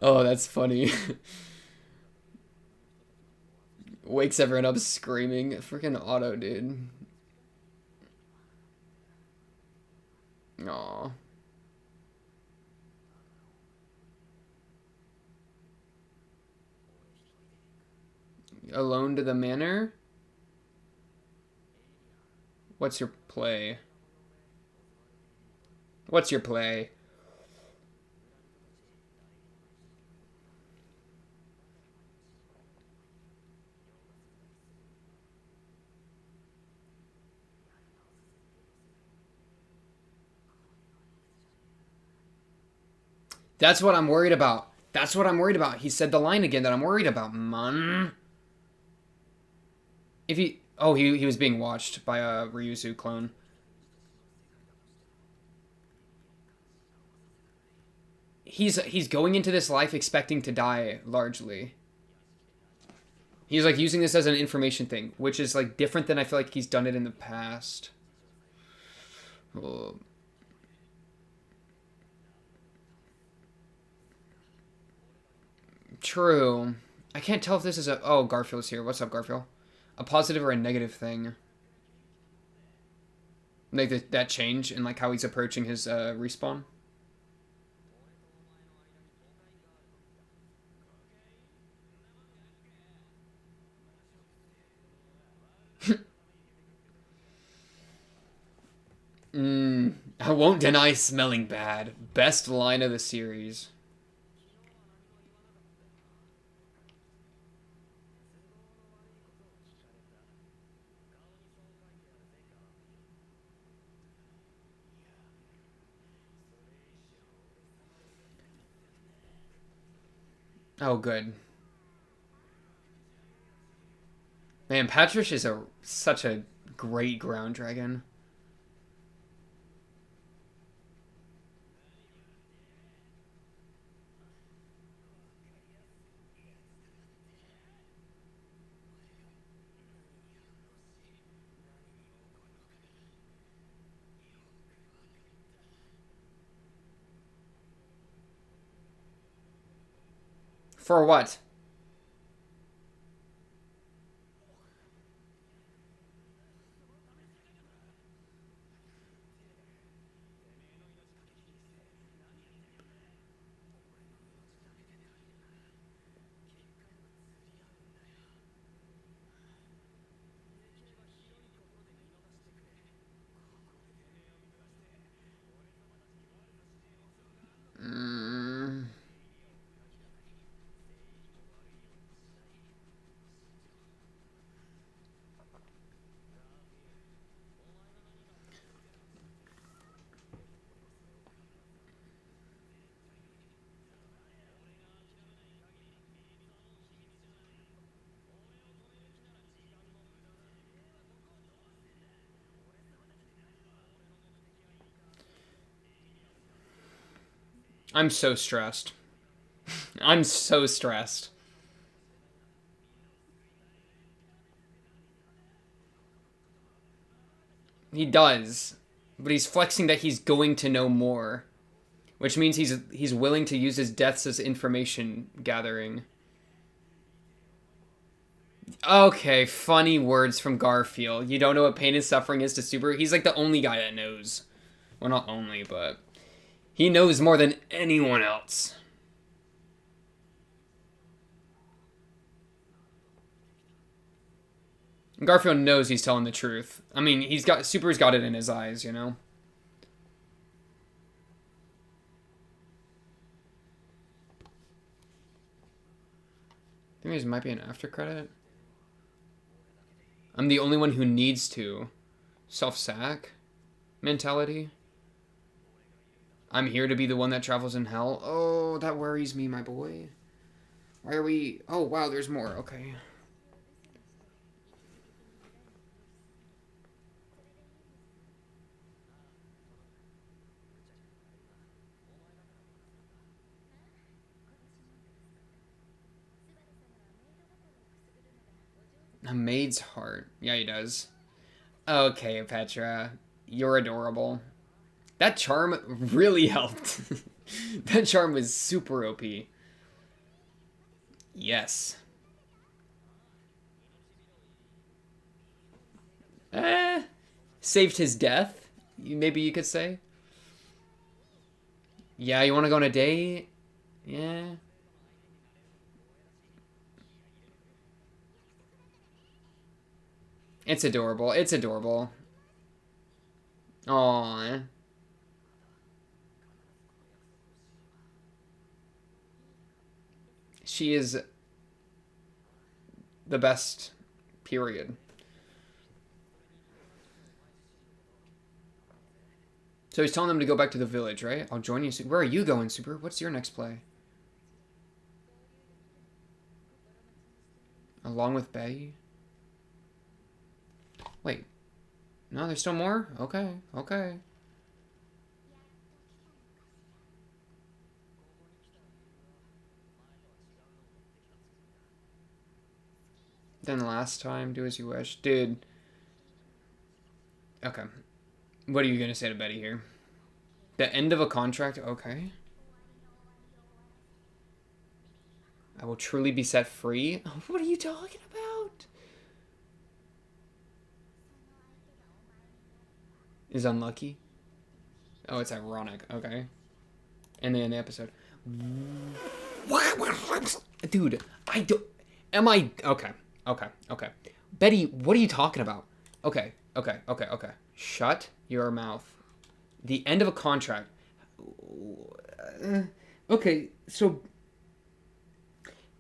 Oh, that's funny. Wakes everyone up screaming. Freaking Otto, dude. Aw. Alone to the manor? What's your play? What's your play? That's what I'm worried about. That's what I'm worried about. He said the line again that I'm worried about, man. If he... Oh, he was being watched by a Ryuzu clone. He's going into this life expecting to die, largely. He's, like, using this as an information thing, which is, like, different than I feel like he's done it in the past. Oh. True. I can't tell if this is a... Oh, Garfield's here. What's up, Garfield? A positive or a negative thing. Like, that change in, like, how he's approaching his, respawn. I won't deny smelling bad. Best line of the series. Oh, good. Man, Patrish is such a great ground dragon. For what? I'm so stressed. I'm so stressed. He does. But he's flexing that he's going to know more. Which means he's willing to use his deaths as information gathering. Okay, funny words from Garfield. You don't know what pain and suffering is to Super? He's like the only guy that knows. Well, not only, but... He knows more than anyone else. Garfield knows he's telling the truth. I mean, Super's got it in his eyes, you know? I think there might be an after credit. I'm the only one who needs to. Self-sack mentality. I'm here to be the one that travels in hell. Oh, that worries me, my boy. Why are we... Oh, wow, there's more. Okay. A maid's heart. Yeah, he does. Okay, Petra. You're adorable. That charm really helped. That charm was super OP. Yes. Saved his death, maybe you could say. Yeah, you want to go on a date? Yeah. It's adorable. It's adorable. Aww. She is the best, period. So he's telling them to go back to the village, right? I'll join you soon. Where are you going, Super? What's your next play? Along with Betty? Wait. No, there's still more? Okay, okay. Then last time, do as you wish. Dude. Okay. What are you gonna say to Betty here? The end of a contract? Okay. I will truly be set free? What are you talking about? Is unlucky? Oh, it's ironic. Okay. And then the episode. Dude, I don't... Am I... Okay. Okay. Okay. Betty, what are you talking about? Okay. Okay. Okay. Okay. Shut your mouth. The end of a contract. Okay, so...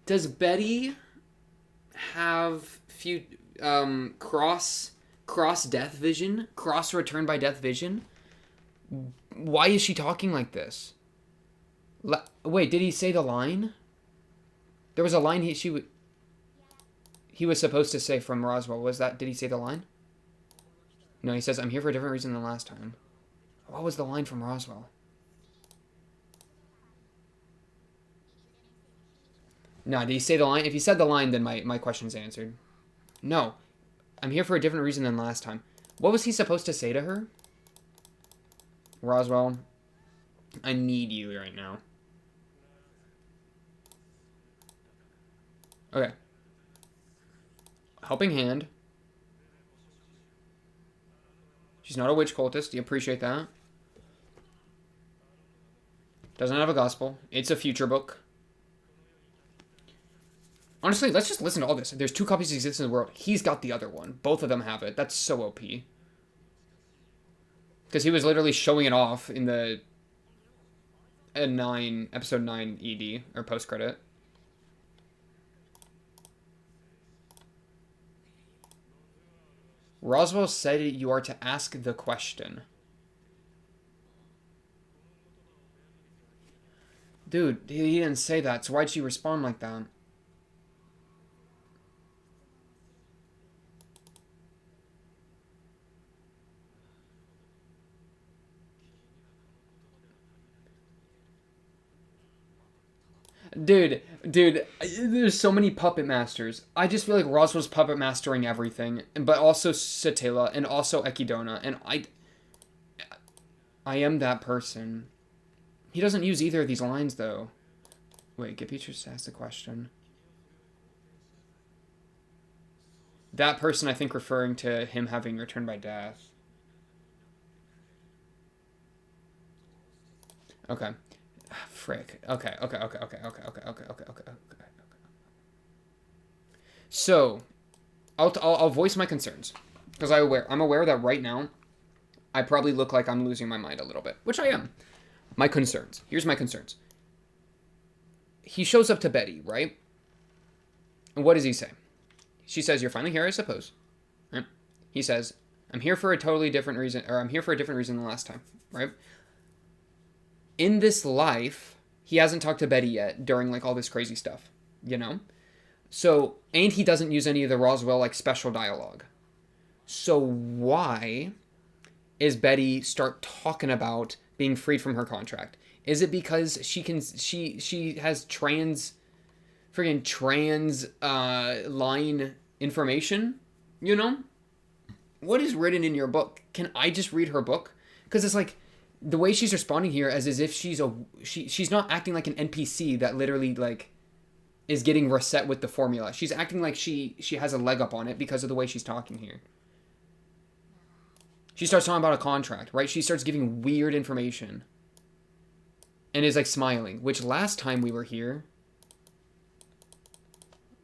Does Betty have cross death vision? Cross return by death vision? Why is she talking like this? Wait, did he say the line? There was a line he was supposed to say from Roswell. Did he say the line? No, he says, I'm here for a different reason than last time. What was the line from Roswell? No, did he say the line? If he said the line, then my question's answered. No. I'm here for a different reason than last time. What was he supposed to say to her? Roswell, I need you right now. Okay. Helping hand. She's not a witch cultist. Do you appreciate that? Doesn't have a gospel. It's a future book. Honestly, let's just listen to all this. There's 2 copies that exist in the world. He's got the other one. Both of them have it. That's so OP. Because he was literally showing it off in the episode 9 ED, or post-credit. Roswell said you are to ask the question. Dude, he didn't say that, so why'd she respond like that? Dude, there's so many puppet masters. I just feel like Roswell's puppet mastering everything, but also Satella, and also Echidna, and I am that person. He doesn't use either of these lines, though. Wait, get Peaches to ask the question. That person, I think, referring to him having returned by death. Okay. Frick. Okay. So, I'll voice my concerns, because I'm aware that right now, I probably look like I'm losing my mind a little bit, which I am. My concerns. Here's my concerns. He shows up to Betty, right? And what does he say? She says, "You're finally here, I suppose." Right? He says, "I'm here for a totally different reason, or I'm here for a different reason than last time." Right? In this life, he hasn't talked to Betty yet during like all this crazy stuff, you know? So, and he doesn't use any of the Roswell like special dialogue. So why is Betty start talking about being freed from her contract? Is it because she has trans line information? You know? What is written in your book? Can I just read her book? Because it's like, the way she's responding here as if she's not acting like an NPC that literally like is getting reset with the formula. She's acting like she has a leg up on it because of the way she's talking here. She starts talking about a contract, right? She starts giving weird information. And is like smiling, which last time we were here,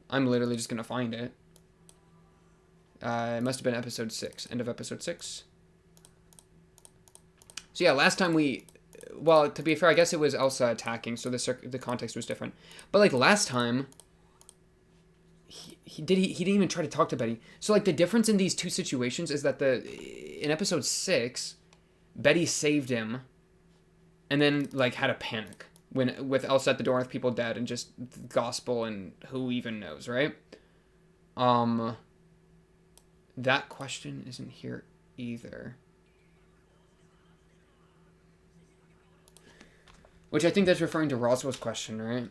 I'm literally just gonna find it. It must have been episode 6, end of episode 6. So yeah, last time well, to be fair, I guess it was Elsa attacking, so the context was different. But like last time, he didn't even try to talk to Betty. So like the difference in these 2 situations is that in episode 6, Betty saved him, and then like had a panic with Elsa at the door with people dead and just gospel and who even knows, right? That question isn't here either. Which I think that's referring to Roswell's question, right?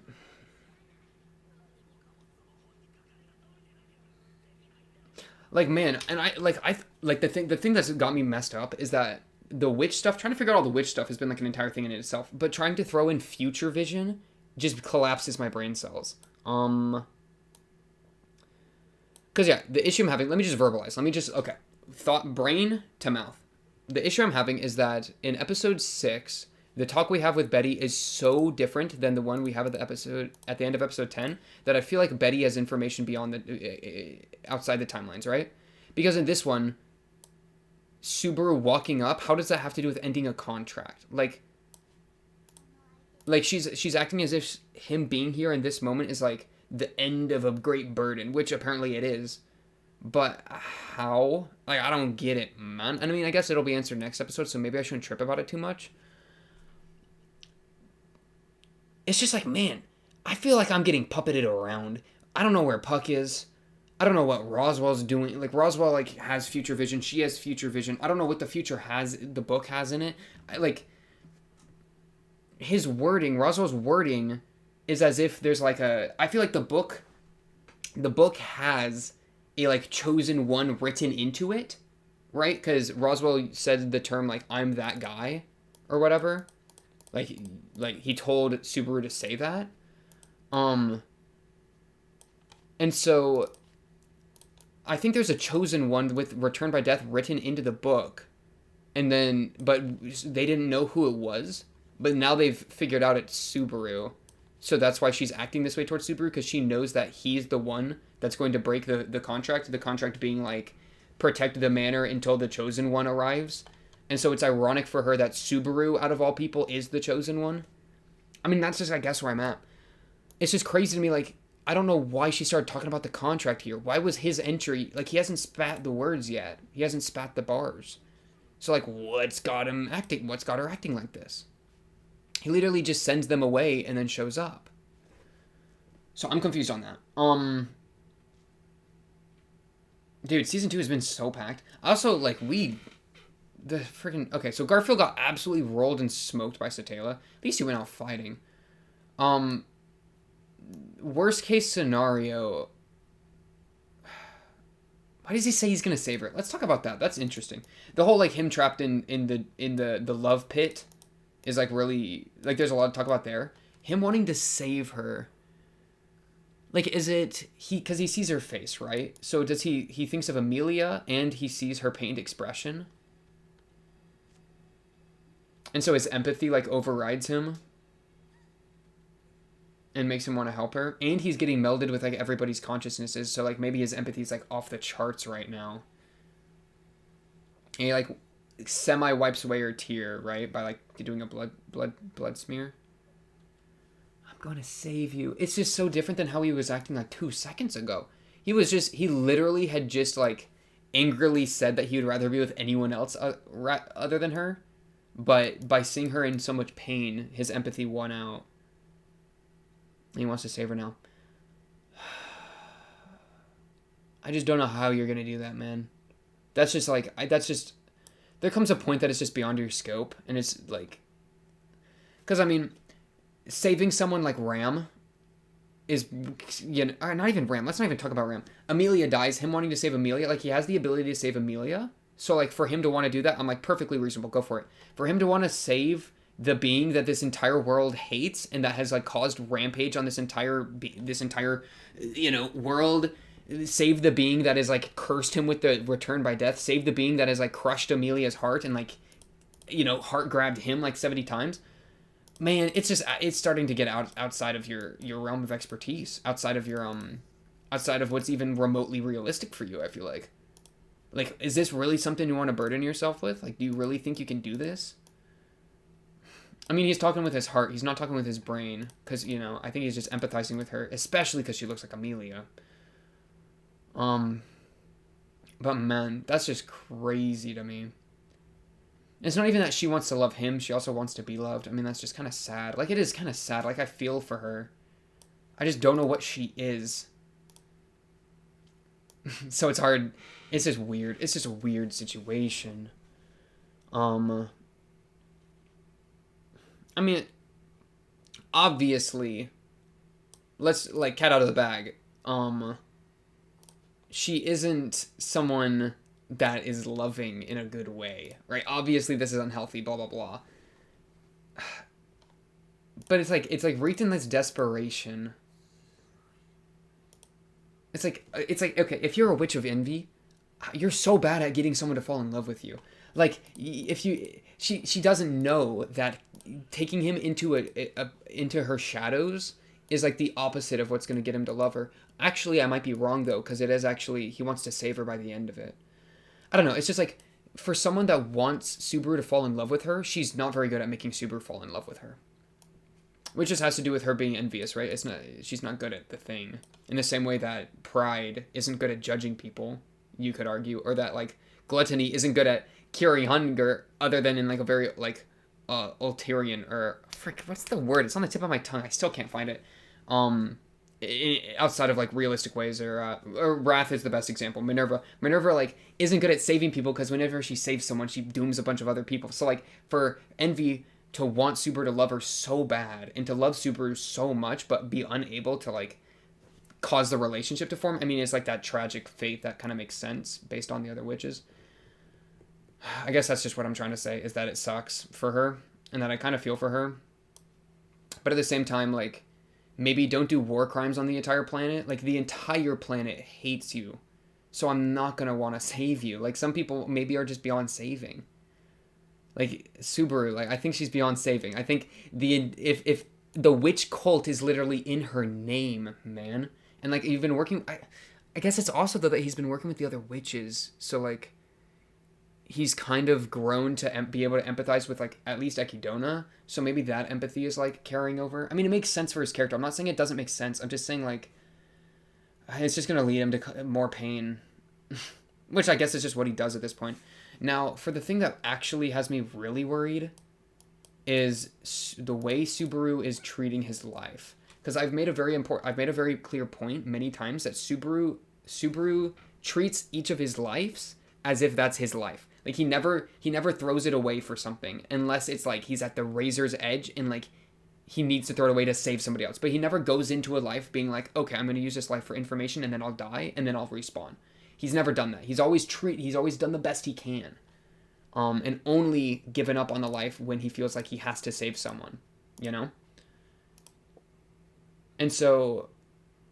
Like, man, and the thing that's got me messed up is that the witch stuff, trying to figure out all the witch stuff has been like an entire thing in itself, but trying to throw in future vision just collapses my brain cells. Because yeah, the issue I'm having, let me just verbalize. Okay. Thought, brain to mouth. The issue I'm having is that in episode 6, the talk we have with Betty is so different than the one we have at the end of episode 10 that I feel like Betty has information beyond outside the timelines, right? Because in this one, Subaru walking up, how does that have to do with ending a contract? Like she's acting as if him being here in this moment is like the end of a great burden, which apparently it is. But how? Like, I don't get it, man. I mean, I guess it'll be answered next episode, so maybe I shouldn't trip about it too much. It's just like, man, I feel like I'm getting puppeted around. I don't know where Puck is. I don't know what Roswell's doing. Like, Roswell, like, has future vision. She has future vision. I don't know what the the book has in it. His wording, Roswell's wording, is as if there's, like, I feel like the book has a, like, chosen one written into it, right? Because Roswell said the term, like, I'm that guy, or whatever. Like he told Subaru to say that. And so I think there's a chosen one with Return by Death written into the book. And then, but they didn't know who it was. But now they've figured out it's Subaru. So that's why she's acting this way towards Subaru, because she knows that he's the one that's going to break the contract. The contract being, like, protect the manor until the chosen one arrives. And so it's ironic for her that Subaru, out of all people, is the chosen one. I mean, that's just, I guess, where I'm at. It's just crazy to me, like, I don't know why she started talking about the contract here. Why was his entry, like, he hasn't spat the words yet. He hasn't spat the bars. So, like, what's got her acting like this? He literally just sends them away and then shows up. So I'm confused on that. Dude, season 2 has been so packed. Also, like, okay, so Garfield got absolutely rolled and smoked by Satella. At least he went out fighting. Worst case scenario. Why does he say he's gonna save her? Let's talk about that. That's interesting. The whole, like, him trapped in the love pit is, like, really, like, there's a lot to talk about there. Him wanting to save her. Like, is it because he sees her face, right? So does he thinks of Amelia and he sees her pained expression? And so his empathy, like, overrides him and makes him want to help her. And he's getting melded with, like, everybody's consciousnesses. So, like, maybe his empathy is, like, off the charts right now. And he, like, semi-wipes away her tear, right? By, like, doing a blood smear. I'm going to save you. It's just so different than how he was acting, like, 2 seconds ago. He literally had just, like, angrily said that he would rather be with anyone else other than her. But by seeing her in so much pain, his empathy won out. And he wants to save her now. I just don't know how you're going to do that, man. That's just like, there comes a point that it's just beyond your scope. And it's like, because I mean, saving someone like Ram is, not even Ram. Let's not even talk about Ram. Amelia dies. Him wanting to save Amelia, like, he has the ability to save Amelia. So, like, for him to want to do that, I'm like, perfectly reasonable. Go for it. For him to want to save the being that this entire world hates and that has, like, caused rampage on this entire world, save the being that has, like, cursed him with the Return by Death, save the being that has, like, crushed Amelia's heart and, like, heart grabbed him, like, 70 times. Man, it's starting to get outside of your realm of expertise, outside of what's even remotely realistic for you, I feel like. Like, is this really something you want to burden yourself with? Like, do you really think you can do this? I mean, he's talking with his heart. He's not talking with his brain. Because, I think he's just empathizing with her. Especially because she looks like Amelia. But, man, that's just crazy to me. It's not even that she wants to love him, she also wants to be loved. I mean, that's just kind of sad. Like, it is kind of sad. Like, I feel for her. I just don't know what she is. So it's hard. It's just weird. It's just a weird situation. I mean, obviously, let's, like, cat out of the bag. She isn't someone that is loving in a good way, right? Obviously, this is unhealthy, blah, blah, blah. But it's like wreaked in this desperation. It's like, okay, if you're a witch of envy, you're so bad at getting someone to fall in love with you. Like, if you, she doesn't know that taking him into into her shadows is like the opposite of what's going to get him to love her. Actually, I might be wrong though, because it is actually, he wants to save her by the end of it. I don't know. It's just like, for someone that wants Subaru to fall in love with her, she's not very good at making Subaru fall in love with her. Which just has to do with her being envious, right? It's not, she's not good at the thing. In the same way that pride isn't good at judging people, you could argue, or that like gluttony isn't good at curing hunger, other than in like a very like ulterior, or frick, what's the word? It's on the tip of my tongue. I still can't find it. Outside of like realistic ways, or Wrath is the best example. Minerva like isn't good at saving people, because whenever she saves someone, she dooms a bunch of other people. So like for Envy to want Subaru to love her so bad, and to love Subaru so much, but be unable to like cause the relationship to form. I mean, it's like that tragic fate that kind of makes sense based on the other witches. I guess that's just what I'm trying to say, is that it sucks for her, and that I kind of feel for her. But at the same time, like, maybe don't do war crimes on the entire planet. Like, the entire planet hates you, so I'm not going to want to save you. Like, some people maybe are just beyond saving. Like, Subaru, like, I think she's beyond saving. I think if the witch cult is literally in her name, man. And, like, you've been working... I guess it's also, though, that he's been working with the other witches. So, like, he's kind of grown to be able to empathize with, like, at least Ekidona. So maybe that empathy is, like, carrying over. I mean, it makes sense for his character. I'm not saying it doesn't make sense. I'm just saying, like, it's just going to lead him to more pain. Which I guess is just what he does at this point. Now, for the thing that actually has me really worried is the way Subaru is treating his life. Because I've made a very clear point many times that Subaru treats each of his lives as if that's his life. Like, he never throws it away for something, unless it's like he's at the razor's edge and like he needs to throw it away to save somebody else. But he never goes into a life being like, okay, I'm going to use this life for information, and then I'll die, and then I'll respawn. He's never done that. He's always done the best he can. And only given up on the life when he feels like he has to save someone, you know? And so,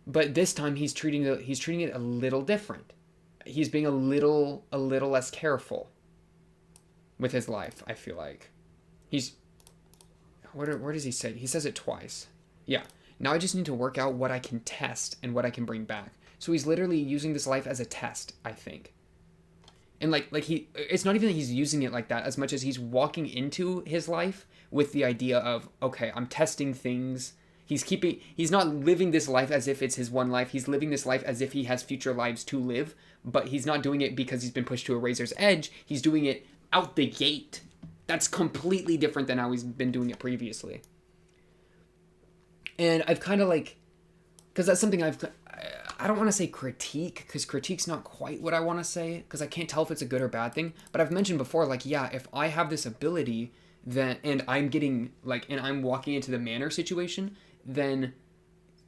but this time he's treating it a little different. He's being a little less careful with his life, I feel like. Where does he say? He says it twice. Yeah. Now I just need to work out what I can test and what I can bring back. So he's literally using this life as a test, I think. And it's not even that he's using it like that, as much as he's walking into his life with the idea of, okay, I'm testing things. He's not living this life as if it's his one life. He's living this life as if he has future lives to live, but he's not doing it because he's been pushed to a razor's edge. He's doing it out the gate. That's completely different than how he's been doing it previously. And I've kind of like, because that's something I don't want to say critique, because critique's not quite what I want to say, because I can't tell if it's a good or bad thing. But I've mentioned before, like, yeah, if I have this ability, then, and I'm getting, like, and I'm walking into the manor situation, then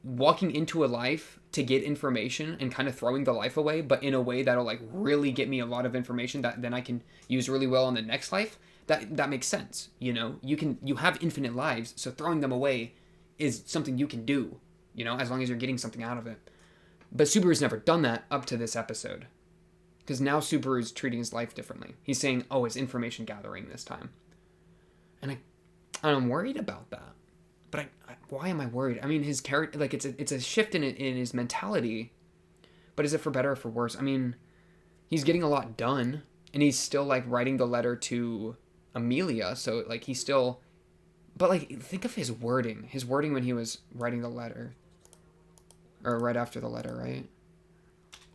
walking into a life to get information and kind of throwing the life away, but in a way that'll, like, really get me a lot of information that then I can use really well in the next life, that makes sense, you know? You have infinite lives, so throwing them away is something you can do, you know, as long as you're getting something out of it. But Subaru's never done that up to this episode. Because now Subaru's treating his life differently. He's saying, oh, it's information gathering this time. And I'm worried about that. But why am I worried? I mean, his character, like, it's a shift in his mentality. But is it for better or for worse? I mean, he's getting a lot done. And he's still, like, writing the letter to Amelia. So, like, he's still... But, like, think of his wording. His wording when he was writing the letter. Or right after the letter, right?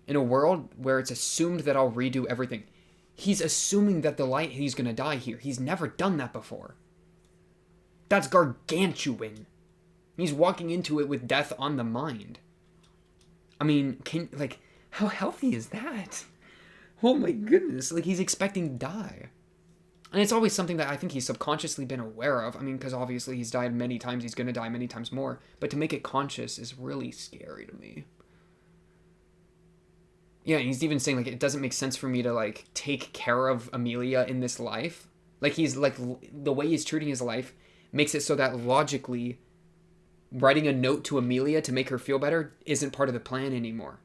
In a world where it's assumed that I'll redo everything. he's assuming that he's gonna die here. He's never done that before. That's gargantuan. He's walking into it with death on the mind. I mean, how healthy is that? Oh my goodness, like, he's expecting to die. And it's always something that I think he's subconsciously been aware of. I mean, because obviously he's died many times, he's gonna die many times more. But to make it conscious is really scary to me. Yeah, and he's even saying, like, it doesn't make sense for me to, like, take care of Amelia in this life. Like, he's, like, the way he's treating his life makes it so that logically writing a note to Amelia to make her feel better isn't part of the plan anymore.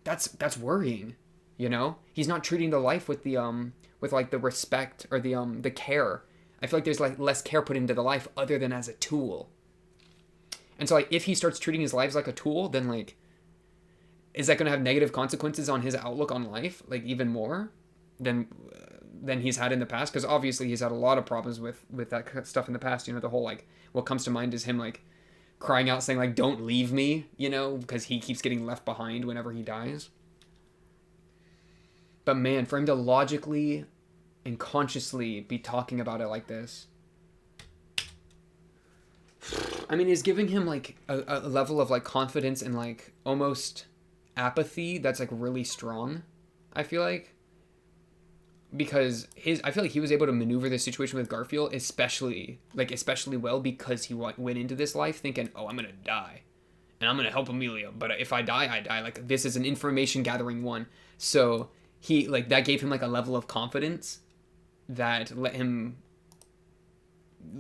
That's worrying, you know? He's not treating the life with the, with, like, the respect or the care. I feel like there's, like, less care put into the life other than as a tool. And so, like, if he starts treating his lives like a tool, then, like, is that going to have negative consequences on his outlook on life, like, even more than he's had in the past? Because obviously he's had a lot of problems with that stuff in the past. You know, the whole, like, what comes to mind is him, like, crying out saying, like, don't leave me, you know, because he keeps getting left behind whenever he dies. But man, for him to logically and consciously be talking about it like this, I mean, is giving him, like, a level of, like, confidence and, like, almost apathy that's, like, really strong, I feel like. Because I feel like he was able to maneuver this situation with Garfield especially well because he went into this life thinking, oh, I'm gonna die and I'm gonna help Amelia, but if I die, I die. Like, this is an information gathering one. So he, like, that gave him, like, a level of confidence that let him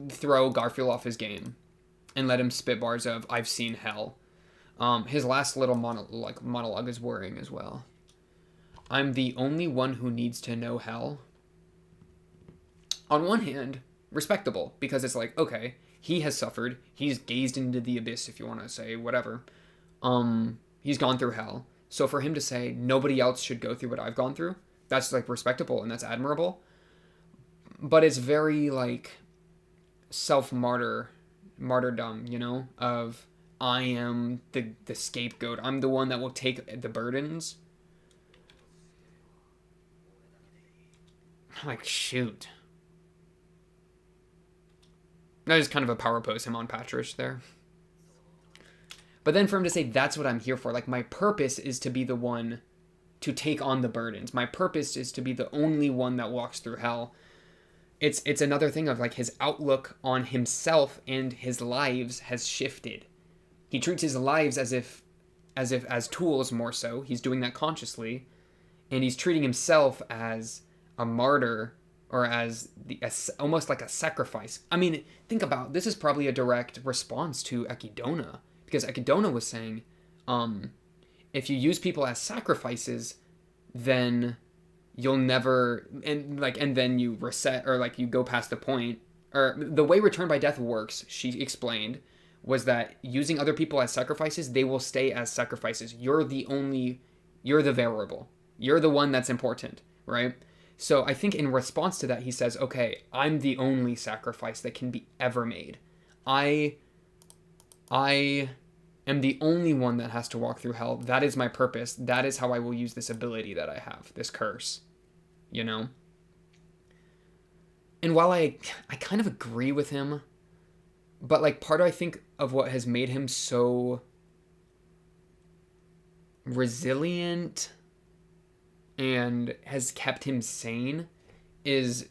throw Garfield off his game and let him spit bars of, I've seen hell. His last little monologue is worrying as well. I'm the only one who needs to know hell. On one hand, respectable, because it's like, okay, he has suffered. He's gazed into the abyss, if you want to say whatever. He's gone through hell. So for him to say nobody else should go through what I've gone through, that's, like, respectable and that's admirable. But it's very, like, martyrdom, you know, of I am the scapegoat. I'm the one that will take the burdens. I'm like, shoot. That is kind of a power pose him on Patrish there. But then for him to say, that's what I'm here for. Like, my purpose is to be the one to take on the burdens. My purpose is to be the only one that walks through hell. It's another thing of, like, his outlook on himself and his lives has shifted. He treats his lives as tools more so. He's doing that consciously. And he's treating himself as a martyr or as almost like a sacrifice. I mean, think about, this is probably a direct response to Ekidona, because Ekidona was saying, if you use people as sacrifices, then you'll never, and then you reset, or, like, you go past the point. Or the way Return by Death works, she explained, was that using other people as sacrifices, they will stay as sacrifices. You're the variable. You're the one that's important, right? So I think in response to that, he says, okay, I'm the only sacrifice that can be ever made. I am the only one that has to walk through hell. That is my purpose. That is how I will use this ability that I have, this curse, you know? And while I kind of agree with him, but, like, part of, I think, of what has made him so resilient and has kept him sane is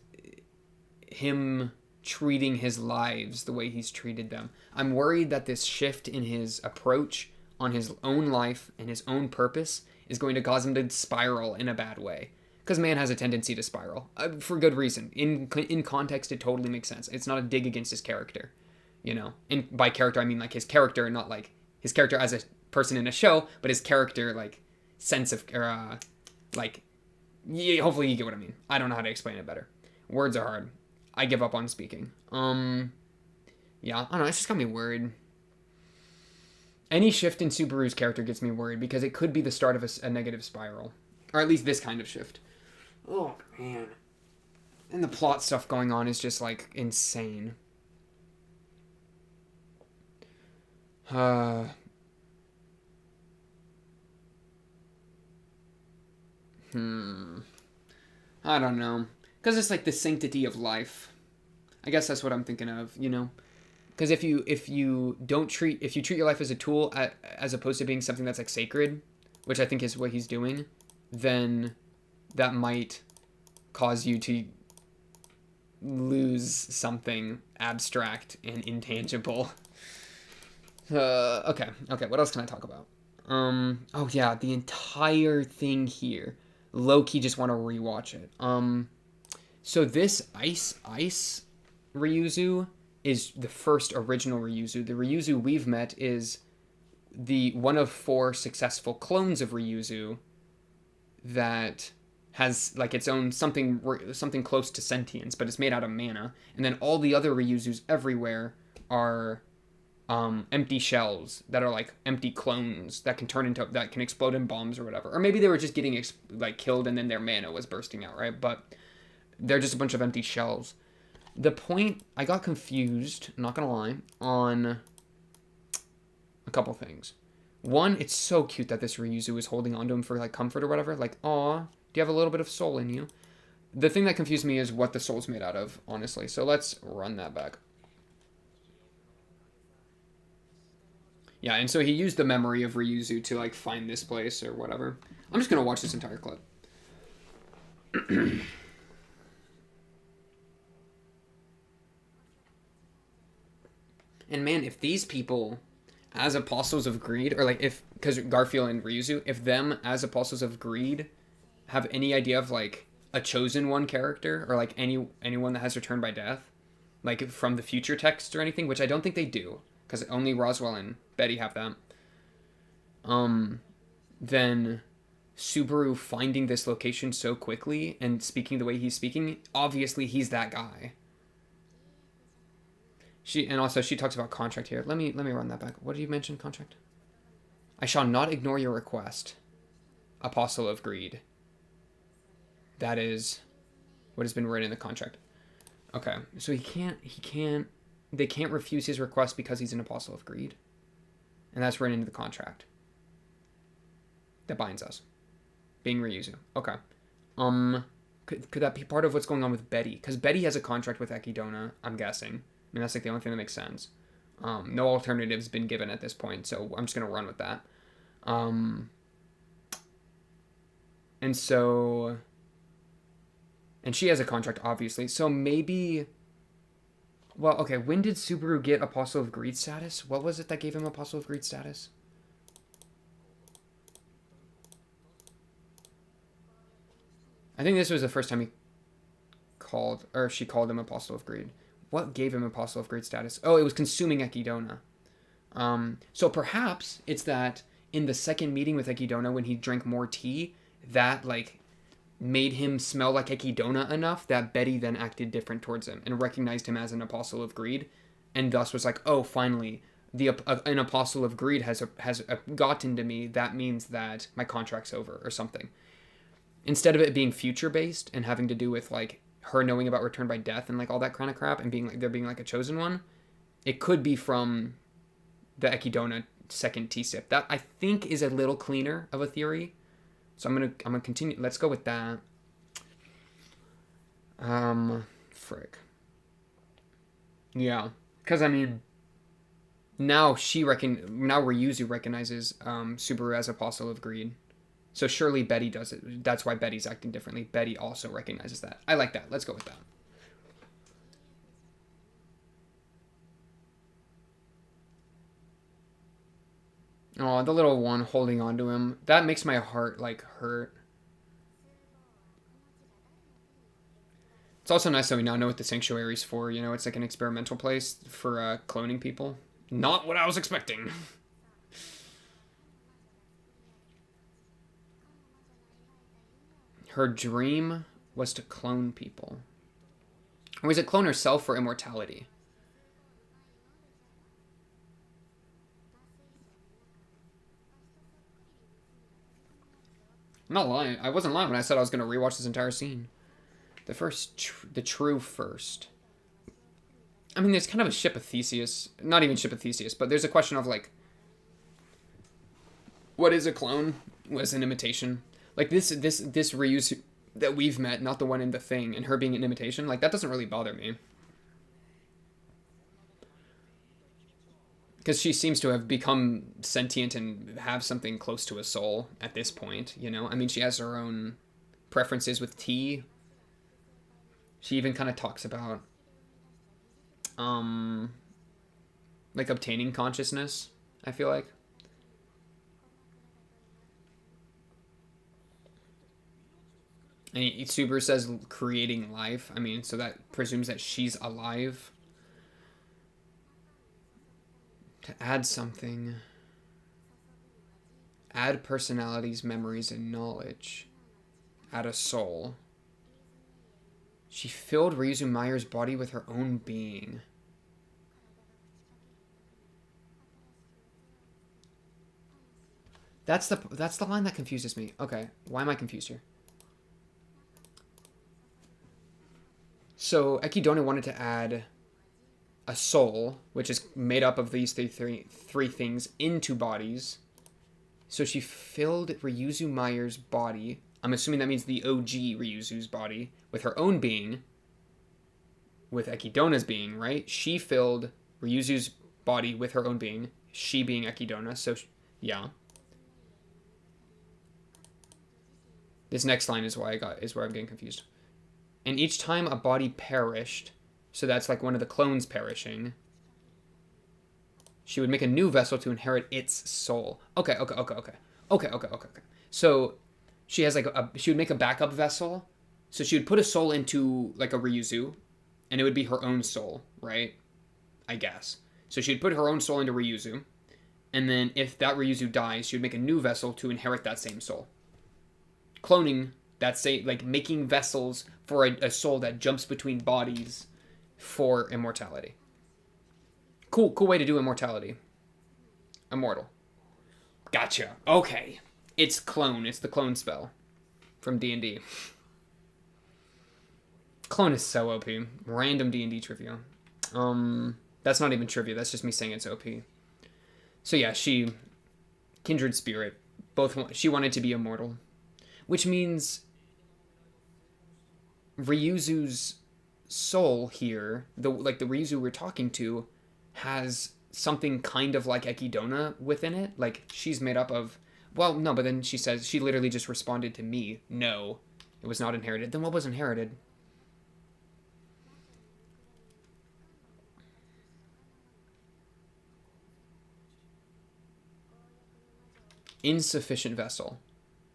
him treating his lives the way he's treated them. I'm worried that this shift in his approach on his own life and his own purpose is going to cause him to spiral in a bad way. Because man has a tendency to spiral. For good reason. In context, it totally makes sense. It's not a dig against his character. You know? And by character, I mean, like, his character, not, like, his character as a person in a show, but his character, like, sense of, like, yeah, hopefully you get what I mean. I don't know how to explain it better. Words are hard. I give up on speaking. Yeah, I don't know, it's just got me worried. Any shift in Subaru's character gets me worried because it could be the start of a negative spiral. Or at least this kind of shift. Oh, man. And the plot stuff going on is just, like, insane. I don't know. Because it's like the sanctity of life. I guess that's what I'm thinking of, you know? Because if you treat your life as a tool as opposed to being something that's like sacred, which I think is what he's doing, then that might cause you to lose something abstract and intangible. Okay. What else can I talk about? Oh yeah, the entire thing here. Low-key just want to rewatch it. So this ice Ryuzu is the first original Ryuzu. The Ryuzu we've met is the one of 4 successful clones of Ryuzu that has like its own something close to sentience, but it's made out of mana. And then all the other Ryuzus everywhere are empty shells that are like empty clones that can explode in bombs or whatever. Or maybe they were just getting killed and then their mana was bursting out, right? But they're just a bunch of empty shells. The point, I got confused, not gonna lie, on a couple things. One, it's so cute that this Ryuzu is holding onto him for like comfort or whatever. Like, aw, do you have a little bit of soul in you? The thing that confused me is what the soul's made out of, honestly. So let's run that back. Yeah, and so he used the memory of Ryuzu to like find this place or whatever. I'm just gonna watch this entire clip. And man, if these people, as apostles of greed, or like because Garfield and Ryuzu, if them as apostles of greed have any idea of like a chosen one character or like anyone that has returned by death, like from the future text or anything, which I don't think they do, because only Roswell and Betty have that. Then Subaru finding this location so quickly and speaking the way he's speaking, obviously he's that guy. She talks about contract here. Let me run that back. What did you mention, contract? I shall not ignore your request, Apostle of Greed. That is what has been written in the contract. Okay, so they can't refuse his request because he's an Apostle of Greed. And that's written into the contract that binds us, being Ryuzu. Okay. Could that be part of what's going on with Betty? Because Betty has a contract with Ekidona, I'm guessing. I mean, that's like the only thing that makes sense. No alternatives been given at this point, so I'm just going to run with that. And she has a contract, obviously. So maybe... Well, okay, when did Subaru get Apostle of Greed status? What was it that gave him Apostle of Greed status? I think this was the first time she called him Apostle of Greed. What gave him Apostle of Greed status? Oh, it was consuming Ekidona. So perhaps it's that in the second meeting with Ekidona, when he drank more tea, that like made him smell like Ekidona enough that Betty then acted different towards him and recognized him as an Apostle of Greed, and thus was like, oh, finally, an Apostle of Greed has gotten to me. That means that my contract's over or something. Instead of it being future based and having to do with like her knowing about Return by Death and like all that kind of crap and being like there being like a chosen one, it could be from the Ekidona second T-sip. That I think is a little cleaner of a theory. So I'm gonna continue. Let's go with that. Frick. Yeah, because I mean, now Ryuzu recognizes Subaru as Apostle of Greed. So surely Betty does it. That's why Betty's acting differently. Betty also recognizes that. I like that. Let's go with that. Oh, the little one holding on to him. That makes my heart, like, hurt. It's also nice that we now know what the sanctuary's for. You know, it's like an experimental place for cloning people. Not what I was expecting. Her dream was to clone people. Or was it clone herself for immortality? I'm not lying. I wasn't lying when I said I was going to rewatch this entire scene. The true first. I mean, there's kind of a ship of Theseus. Not even ship of Theseus, but there's a question of, like, what is a clone? What is an imitation? Like, this Ryuzu that we've met, not the one in the thing, and her being an imitation, like, that doesn't really bother me. Because she seems to have become sentient and have something close to a soul at this point, you know? I mean, she has her own preferences with tea. She even kind of talks about, like, obtaining consciousness, I feel like. And Subaru says creating life. I mean, so that presumes that she's alive. To add something. Add personalities, memories, and knowledge. Add a soul. She filled Ryuzu Meyer's body with her own being. That's the line that confuses me. Okay, why am I confused here? So Ekidona wanted to add a soul, which is made up of these three things, into bodies. So she filled Ryuzu Meyer's body. I'm assuming that means the OG Ryuzu's body with her own being. With Ekidona's being, right? She filled Ryuzu's body with her own being. She being Ekidona. So, yeah. This next line is where I'm getting confused. And each time a body perished, so that's like one of the clones perishing, she would make a new vessel to inherit its soul. Okay. So she has like she would make a backup vessel. So she would put a soul into like a Ryuzu, and it would be her own soul, right? I guess. So she'd put her own soul into Ryuzu, and then if that Ryuzu dies, she would make a new vessel to inherit that same soul. Cloning, that's like making vessels for a soul that jumps between bodies for immortality. Cool way to do immortality. Immortal. Gotcha. Okay. It's clone. It's the clone spell from D&D. Clone is so OP. Random D&D trivia. That's not even trivia. That's just me saying it's OP. So yeah, kindred spirit. She wanted to be immortal, which means Ryuzu's soul here, the Ryuzu we're talking to, has something kind of like Ekidona within it. Like, she's made up of... Well, no, but then she says, she literally just responded to me. No, it was not inherited. Then what was inherited? Insufficient vessel.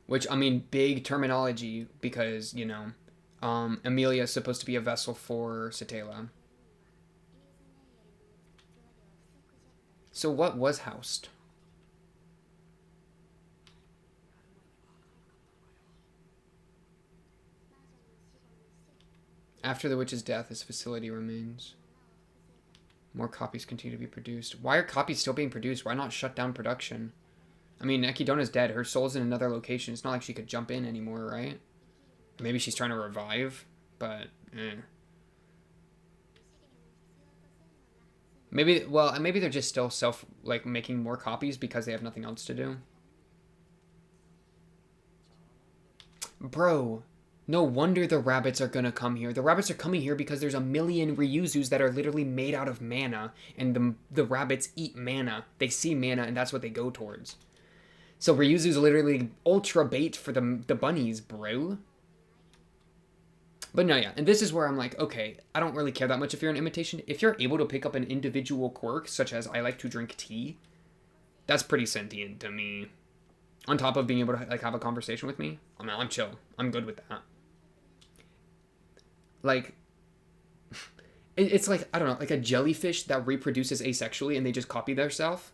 Which, I mean, big terminology because, you know... Amelia is supposed to be a vessel for Satella. So what was housed? After the witch's death, this facility remains. More copies continue to be produced. Why are copies still being produced? Why not shut down production? I mean, Ekidona's dead. Her soul's in another location. It's not like she could jump in anymore, right? Maybe she's trying to revive, but maybe they're just still making more copies because they have nothing else to do. Bro, no wonder the rabbits are gonna come here. The rabbits are coming here because there's a million Ryuzus that are literally made out of mana, and the rabbits eat mana. They see mana, and that's what they go towards. So Ryuzu's literally ultra bait for the bunnies, bro. But no, yeah, and this is where I'm like, okay, I don't really care that much if you're an imitation. If you're able to pick up an individual quirk, such as I like to drink tea, that's pretty sentient to me. On top of being able to like have a conversation with me, I'm chill. I'm good with that. Like, it's like, I don't know, like a jellyfish that reproduces asexually and they just copy themselves.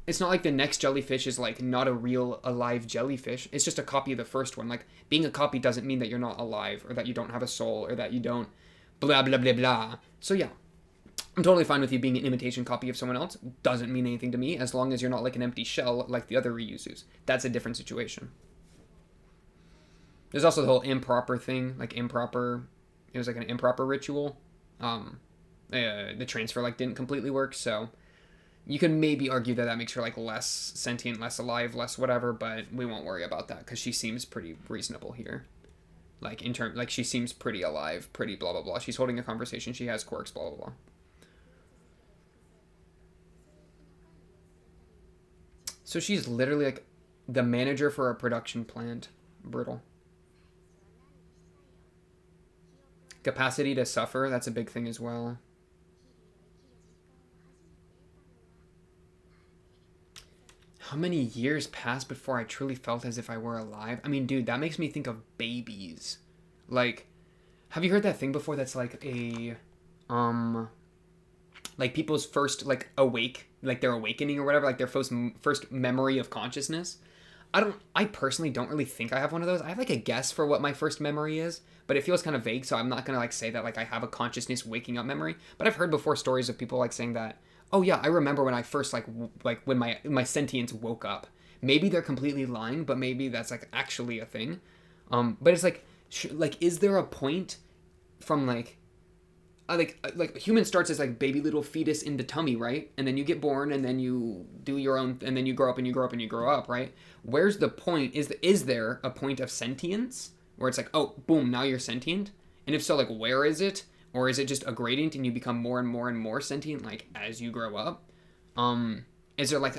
It's not like the next jellyfish is like not a real alive jellyfish. It's just a copy of the first one. Like, being a copy doesn't mean that you're not alive or that you don't have a soul or that you don't blah blah blah blah. So yeah, I'm totally fine with you being an imitation copy of someone else. Doesn't mean anything to me as long as you're not like an empty shell like the other Ryuzus. That's a different situation. There's also the whole improper thing, like improper. It was like an improper ritual. The transfer like didn't completely work, so you can maybe argue that that makes her like less sentient, less alive, less whatever, but we won't worry about that because she seems pretty reasonable here. Like in term, like she seems pretty alive, pretty blah blah blah. She's holding a conversation. She has quirks, blah blah blah. So she's literally like the manager for a production plant. Brutal. Capacity to suffer, that's a big thing as well. How many years passed before I truly felt as if I were alive? I mean, dude, that makes me think of babies. Like, have you heard that thing before that's like um, like people's first, like, like their awakening or whatever, like their first memory of consciousness? I personally don't really think I have one of those. I have like a guess for what my first memory is, but it feels kind of vague, so I'm not gonna like say that like I have a consciousness waking up memory. But I've heard before stories of people like saying that, oh yeah, I remember when I first like when my sentience woke up. Maybe they're completely lying, but maybe that's like actually a thing. But it's like like is there a point from like human starts as like baby little fetus in the tummy, right? And then you get born, and then you do your own, and then you grow up and you grow up and you grow up, right? Where's the point? Is there a point of sentience where it's like, oh, boom, now you're sentient? And if so, like where is it? Or is it just a gradient and you become more and more and more sentient like as you grow up? Is there like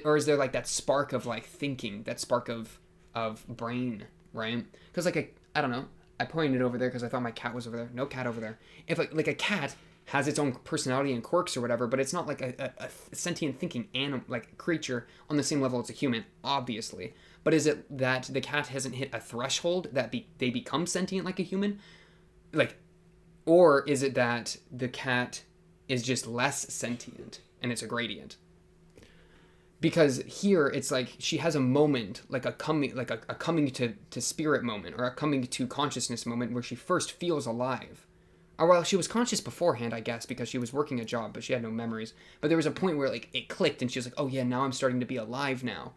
or is there like that spark of like thinking, that spark of brain, right? Because like I don't know. I pointed over there because I thought my cat was over there. No cat over there. If like a cat has its own personality and quirks or whatever, but it's not like a sentient thinking animal, like creature on the same level as a human, obviously. But is it that the cat hasn't hit a threshold that they become sentient like a human, like, or is it that the cat is just less sentient and it's a gradient? Because here it's like she has a moment, like a coming to spirit moment, or a coming to consciousness moment where she first feels alive. Or well, she was conscious beforehand, I guess, because she was working a job, but she had no memories. But there was a point where like it clicked and she was like, oh yeah, now I'm starting to be alive now.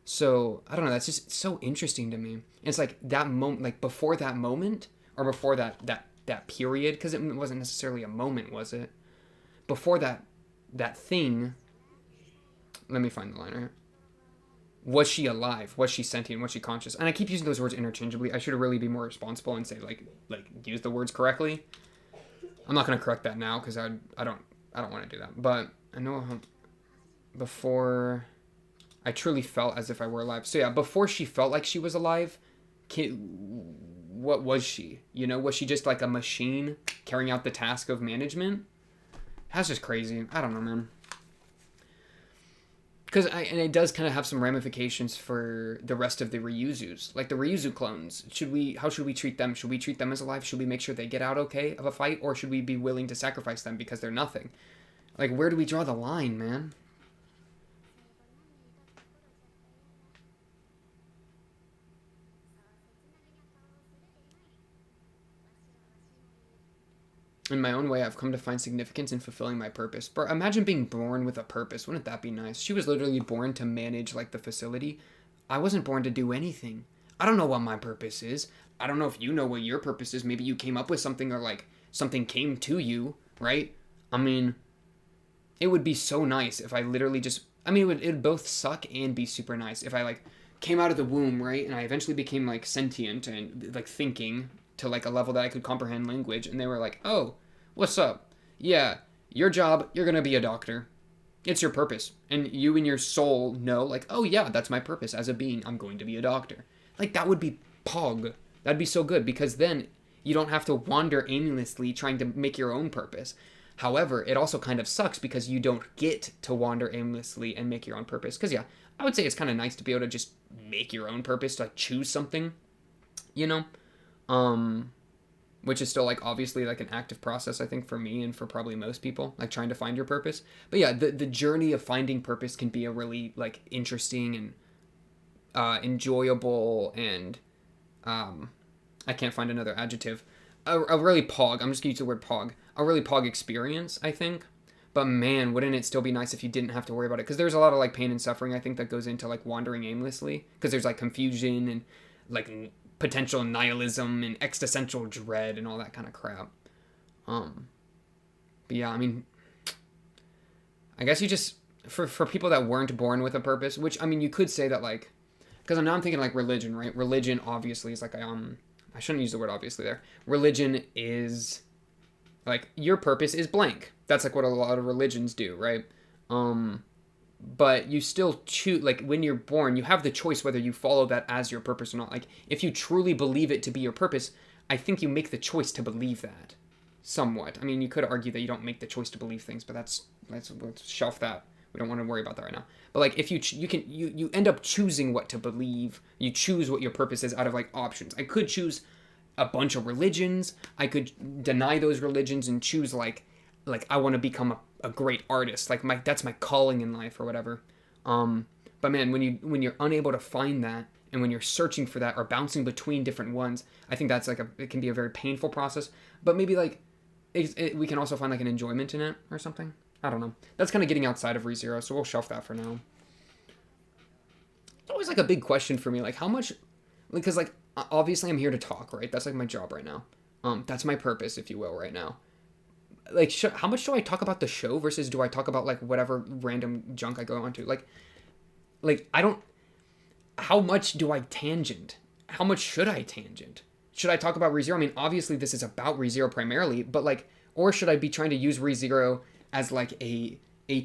So I don't know, that's just so interesting to me. And it's like that moment, like before that moment, or before that period, because it wasn't necessarily a moment, was it? Before that thing. Let me find the line right. Was she alive? Was she sentient? Was she conscious? And I keep using those words interchangeably. I should really be more responsible and say like use the words correctly. I'm not gonna correct that now because I don't want to do that. But I know before I truly felt as if I were alive. So yeah, before she felt like she was alive, what was she? You know, was she just like a machine carrying out the task of management? That's just crazy. I don't know, man. And it does kind of have some ramifications for the rest of the Ryuzus. Like the Ryuzu clones. How should we treat them? Should we treat them as alive? Should we make sure they get out okay of a fight? Or should we be willing to sacrifice them because they're nothing? Like, where do we draw the line, man? In my own way, I've come to find significance in fulfilling my purpose. But imagine being born with a purpose. Wouldn't that be nice? She was literally born to manage, like, the facility. I wasn't born to do anything. I don't know what my purpose is. I don't know if you know what your purpose is. Maybe you came up with something, or, like, something came to you, right? I mean, it would be so nice if I literally just... I mean, it would both suck and be super nice if I, like, came out of the womb, right? And I eventually became, like, sentient and, like, thinking to like a level that I could comprehend language, and they were like, oh, what's up? Yeah, your job, you're gonna be a doctor. It's your purpose. And you and your soul know, like, oh yeah, that's my purpose as a being. I'm going to be a doctor. Like, that would be pog. That'd be so good, because then you don't have to wander aimlessly trying to make your own purpose. However, it also kind of sucks because you don't get to wander aimlessly and make your own purpose. Because yeah, I would say it's kind of nice to be able to just make your own purpose, to like choose something, you know? Which is still like obviously like an active process, I think, for me and for probably most people, like trying to find your purpose. But yeah, the journey of finding purpose can be a really like interesting and enjoyable and I can't find another adjective. A really pog. I'm just gonna use the word pog. A really pog experience, I think. But man, wouldn't it still be nice if you didn't have to worry about it? Because there's a lot of like pain and suffering, I think, that goes into like wandering aimlessly. Because there's like confusion and like potential nihilism and existential dread and all that kind of crap. But yeah, I mean, I guess you just for people that weren't born with a purpose, which I mean, you could say that like, because now I'm thinking like religion, right? Religion obviously is like I shouldn't use the word obviously there. Religion is like your purpose is blank. That's like what a lot of religions do, right? But you still choose, like when you're born, you have the choice whether you follow that as your purpose or not. Like if you truly believe it to be your purpose, I think you make the choice to believe that. Somewhat. I mean, you could argue that you don't make the choice to believe things, but let's shelf that. We don't want to worry about that right now. But like if you end up choosing what to believe. You choose what your purpose is out of like options. I could choose a bunch of religions. I could deny those religions and choose like I want to become a great artist. Like that's my calling in life or whatever. But man, when you're unable to find that, and when you're searching for that or bouncing between different ones, I think that's like it can be a very painful process. But maybe like we can also find like an enjoyment in it or something. I don't know. That's kind of getting outside of ReZero, so we'll shelf that for now. It's always like a big question for me, like how much, because like obviously I'm here to talk, right? That's like my job right now. That's my purpose, if you will, right now. Like how much do I talk about the show versus do I talk about like whatever random junk I go onto? Like I don't. How much do I tangent? How much should I tangent? Should I talk about ReZero? I mean, obviously this is about ReZero primarily, but like, or should I be trying to use ReZero as like a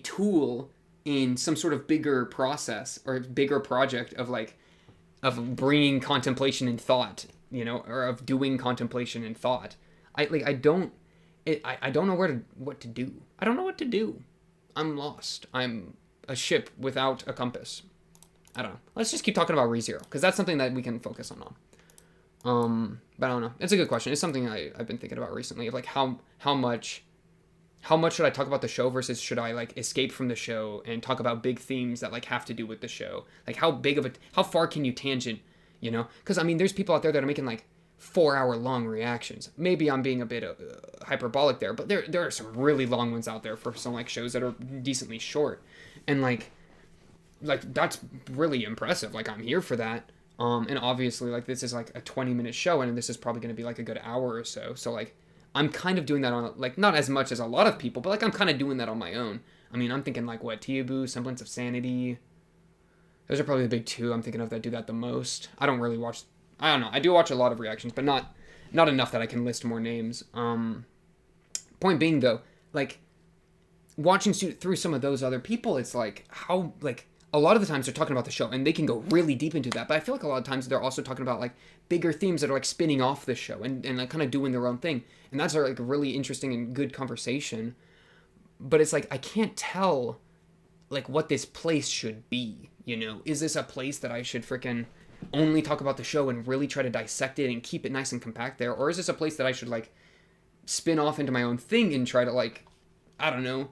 tool in some sort of bigger process or bigger project of bringing contemplation and thought, or of doing contemplation and thought. I don't know what to do. I don't know what to do. I'm lost. I'm a ship without a compass. I don't know. Let's just keep talking about ReZero, because that's something that we can focus on. But I don't know. It's a good question. It's something I've been thinking about recently, of like how much should I talk about the show versus should I like escape from the show and talk about big themes that like have to do with the show? Like how far can you tangent, Because I mean, there's people out there that are making like 4-hour long reactions. Maybe I'm being a bit hyperbolic there, but there are some really long ones out there for some like shows that are decently short, and like that's really impressive. Like I'm here for that. And obviously like this is like a 20-minute show, and this is probably going to be like a good hour or so. So like I'm kind of doing that on like not as much as a lot of people, but like I'm kind of doing that on my own. I mean, I'm thinking like what, Teaboo, Semblance of Sanity. Those are probably the big two I'm thinking of that do that the most. I don't really watch. I don't know. I do watch a lot of reactions, but not enough that I can list more names. Point being though, like watching through some of those other people, it's like how like. A lot of the times they're talking about the show, and they can go really deep into that. But I feel like a lot of times they're also talking about like bigger themes that are like spinning off the show and like kind of doing their own thing. And that's like a really interesting and good conversation. But it's like I can't tell like what this place should be. Is this a place that I should freaking only talk about the show and really try to dissect it and keep it nice and compact there, or is this a place that I should like spin off into my own thing and try to like, I don't know,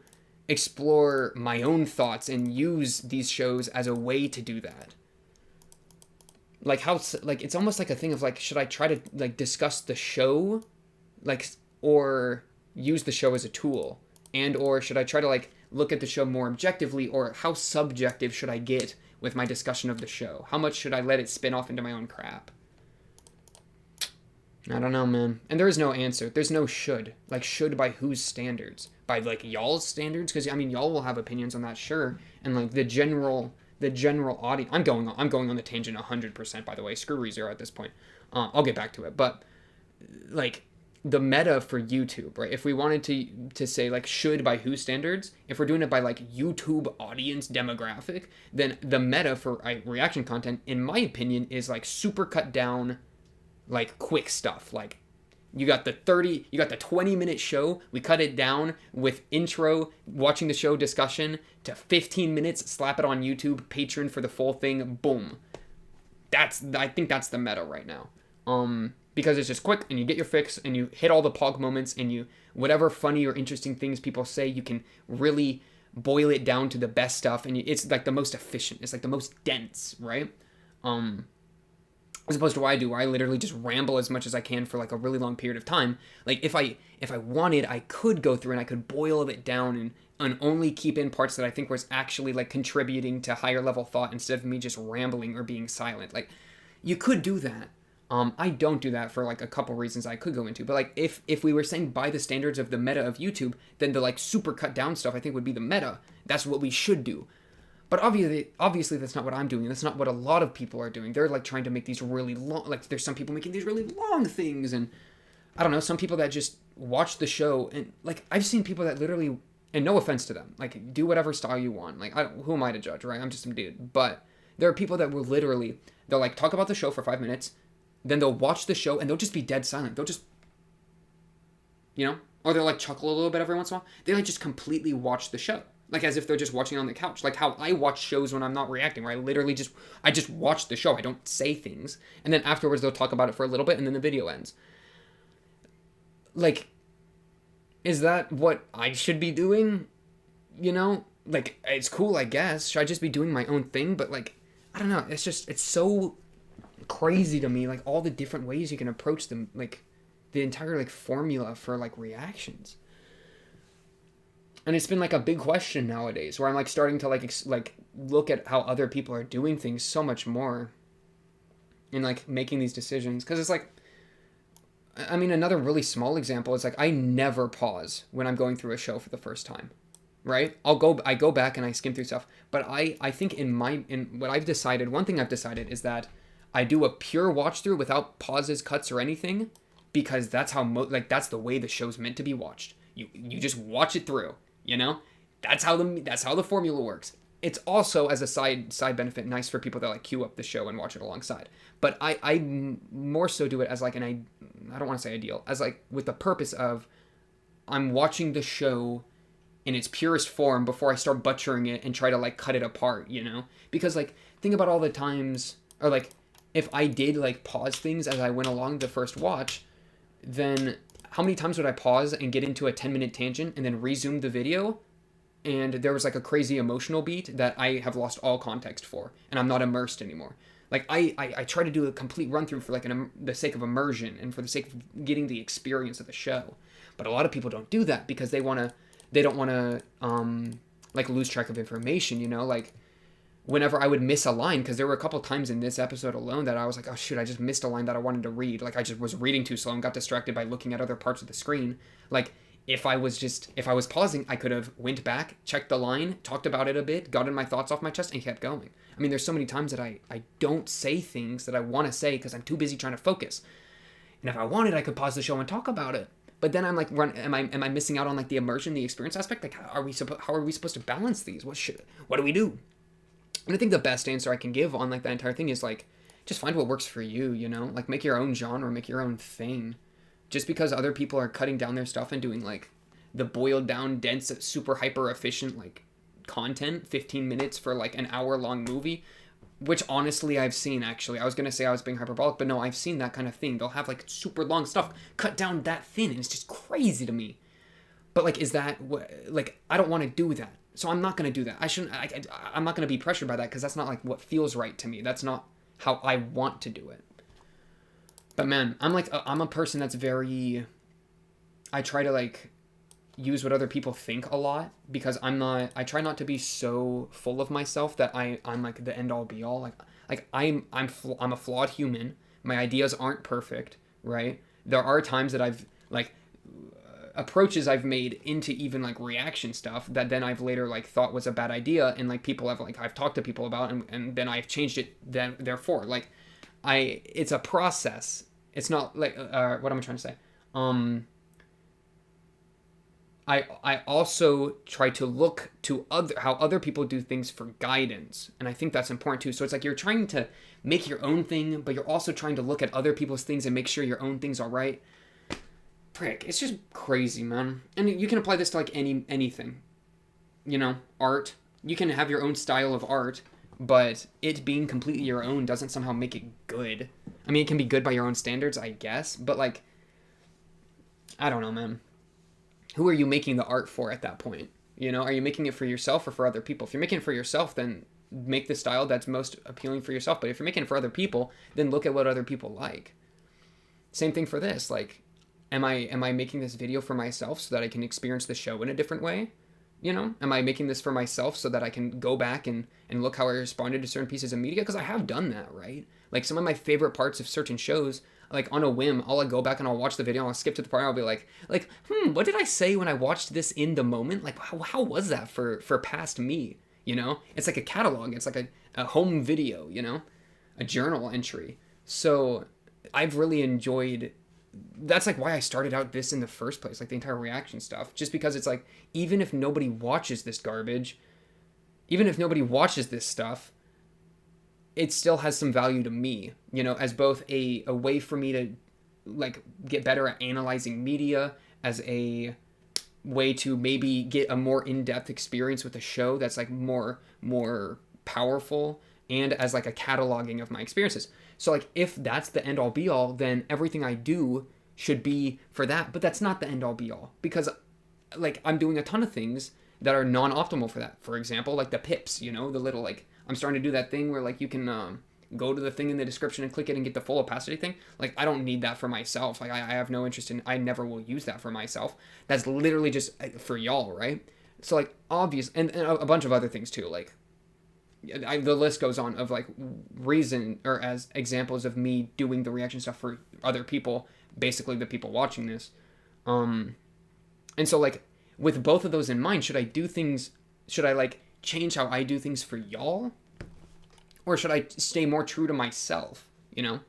explore my own thoughts and use these shows as a way to do that? Like how, like it's almost like a thing of like, should I try to like discuss the show, like, or use the show as a tool, and or should I try to like look at the show more objectively, or how subjective should I get with my discussion of the show? How much should I let it spin off into my own crap? I don't know, man. And there is no answer. There's no should. Like, should by whose standards? By, like, y'all's standards? Because, I mean, y'all will have opinions on that, sure. And, like, the general audience... I'm going on the tangent 100%, by the way. Screw ReZero at this point. I'll get back to it. But, like, the meta for YouTube, right? If we wanted to say, like, should by whose standards, if we're doing it by, like, YouTube audience demographic, then the meta for reaction content, in my opinion, is, like, super cut down... like quick stuff. Like you got the 20-minute show, we cut it down with intro, watching the show, discussion, to 15 minutes, slap it on YouTube, Patreon for the full thing, boom. I think that's the meta right now. Because it's just quick and you get your fix and you hit all the pog moments, and you whatever funny or interesting things people say, you can really boil it down to the best stuff, and it's like the most efficient. It's like the most dense, right? As opposed to what I do, where I literally just ramble as much as I can for like a really long period of time. Like if I wanted, I could go through and I could boil it down and only keep in parts that I think was actually like contributing to higher level thought, instead of me just rambling or being silent. Like you could do that. I don't do that for like a couple reasons I could go into. But like if we were saying by the standards of the meta of YouTube, then the like super cut down stuff I think would be the meta. That's what we should do. But obviously that's not what I'm doing. That's not what a lot of people are doing. They're like trying to make these really long, like there's some people making these really long things, and I don't know, some people that just watch the show, and like I've seen people that literally, and no offense to them, like do whatever style you want. Like who am I to judge, right? I'm just some dude. But there are people that will literally, they'll like talk about the show for 5 minutes, then they'll watch the show and they'll just be dead silent. They'll just, or they'll like chuckle a little bit every once in a while. They like just completely watch the show. Like as if they're just watching on the couch. Like how I watch shows when I'm not reacting, where I just watch the show. I don't say things. And then afterwards they'll talk about it for a little bit and then the video ends. Like, is that what I should be doing? Like it's cool, I guess. Should I just be doing my own thing? But like, I don't know. It's so crazy to me. Like all the different ways you can approach them. Like the entire like formula for like reactions. And it's been like a big question nowadays, where I'm like starting to like look at how other people are doing things so much more, and like making these decisions. Because it's like, I mean, another really small example is like I never pause when I'm going through a show for the first time, right? I go back and I skim through stuff. But I think in what I've decided, one thing I've decided is that I do a pure watch through without pauses, cuts, or anything, because that's how that's the way the show's meant to be watched. You just watch it through. That's how the formula works. It's also, as a side benefit, nice for people that like queue up the show and watch it alongside. But I more so do it as like I don't want to say ideal, as like with the purpose of I'm watching the show in its purest form before I start butchering it and try to like cut it apart, Because like think about all the times, or like if I did like pause things as I went along the first watch, then how many times would I pause and get into a 10-minute tangent and then resume the video, and there was like a crazy emotional beat that I have lost all context for, and I'm not immersed anymore. Like I try to do a complete run through for like the sake of immersion and for the sake of getting the experience of the show. But a lot of people don't do that because they don't want to like lose track of information, like whenever I would miss a line, because there were a couple times in this episode alone that I was like, oh shoot, I just missed a line that I wanted to read. Like I just was reading too slow and got distracted by looking at other parts of the screen. Like if I was pausing, I could have went back, checked the line, talked about it a bit, gotten my thoughts off my chest, and kept going. I mean, there's so many times that I don't say things that I want to say because I'm too busy trying to focus. And if I wanted, I could pause the show and talk about it. But then I'm like, am I missing out on like the immersion, the experience aspect? Like, how are we supposed to balance these? What do we do? And I think the best answer I can give on like that entire thing is like, just find what works for you, like make your own genre, make your own thing. Just because other people are cutting down their stuff and doing like the boiled down, dense, super hyper efficient like content, 15 minutes for like an hour-long movie, which honestly I've seen. Actually, I was gonna say I was being hyperbolic, but no, I've seen that kind of thing. They'll have like super long stuff cut down that thin, and it's just crazy to me. But like, is that what, like, I don't want to do that, so I'm not gonna do that. I'm not gonna be pressured by that, because that's not like what feels right to me. That's not how I want to do it. But man, I'm a person that's very, I try to like use what other people think a lot, because I try not to be so full of myself that I'm like the end all be all. Like I'm a flawed human. My ideas aren't perfect, right? There are times that I've like approaches I've made into even like reaction stuff that then I've later like thought was a bad idea, and like people have like I've talked to people about, and then I've changed it therefore. Like it's a process. It's not like what am I trying to say? I also try to look to how other people do things for guidance, and I think that's important too. So it's like you're trying to make your own thing, but you're also trying to look at other people's things and make sure your own things are right. Frick, it's just crazy, man. And you can apply this to like anything, art. You can have your own style of art, but it being completely your own doesn't somehow make it good. I mean, it can be good by your own standards, I guess, but like, I don't know, man. Who are you making the art for at that point? Are you making it for yourself or for other people? If you're making it for yourself, then make the style that's most appealing for yourself. But if you're making it for other people, then look at what other people like. Same thing for this. Like, am I making this video for myself so that I can experience the show in a different way? Am I making this for myself so that I can go back and look how I responded to certain pieces of media? Because I have done that, right? Like, some of my favorite parts of certain shows, like, on a whim, I'll go back and I'll watch the video and I'll skip to the part and I'll be like, what did I say when I watched this in the moment? Like, how was that for past me? you know? It's like a catalog. It's like a home video, you know? A journal entry. So I've really enjoyed, that's like why I started out this in the first place, like the entire reaction stuff. Just because it's like, even if nobody watches this garbage, even if nobody watches this stuff, it still has some value to me, you know, as both a way for me to like get better at analyzing media, as a way to maybe get a more in-depth experience with a show that's like more powerful, and as like a cataloging of my experiences. So like if that's the end all be all, then everything I do should be for that. But that's not the end all be all, because like I'm doing a ton of things that are non-optimal for that. For example, like the pips, you know, the little like I'm starting to do that thing where like you can go to the thing in the description and click it and get the full opacity thing. Like I don't need that for myself. Like I have no interest in, I never will use that for myself. That's literally just for y'all, right? So like obvious, and a bunch of other things too. Like the list goes on of like reason or as examples of me doing the reaction stuff for other people, basically the people watching this. And so like with both of those in mind, should I like change how I do things for y'all? Or should I stay more true to myself, you know?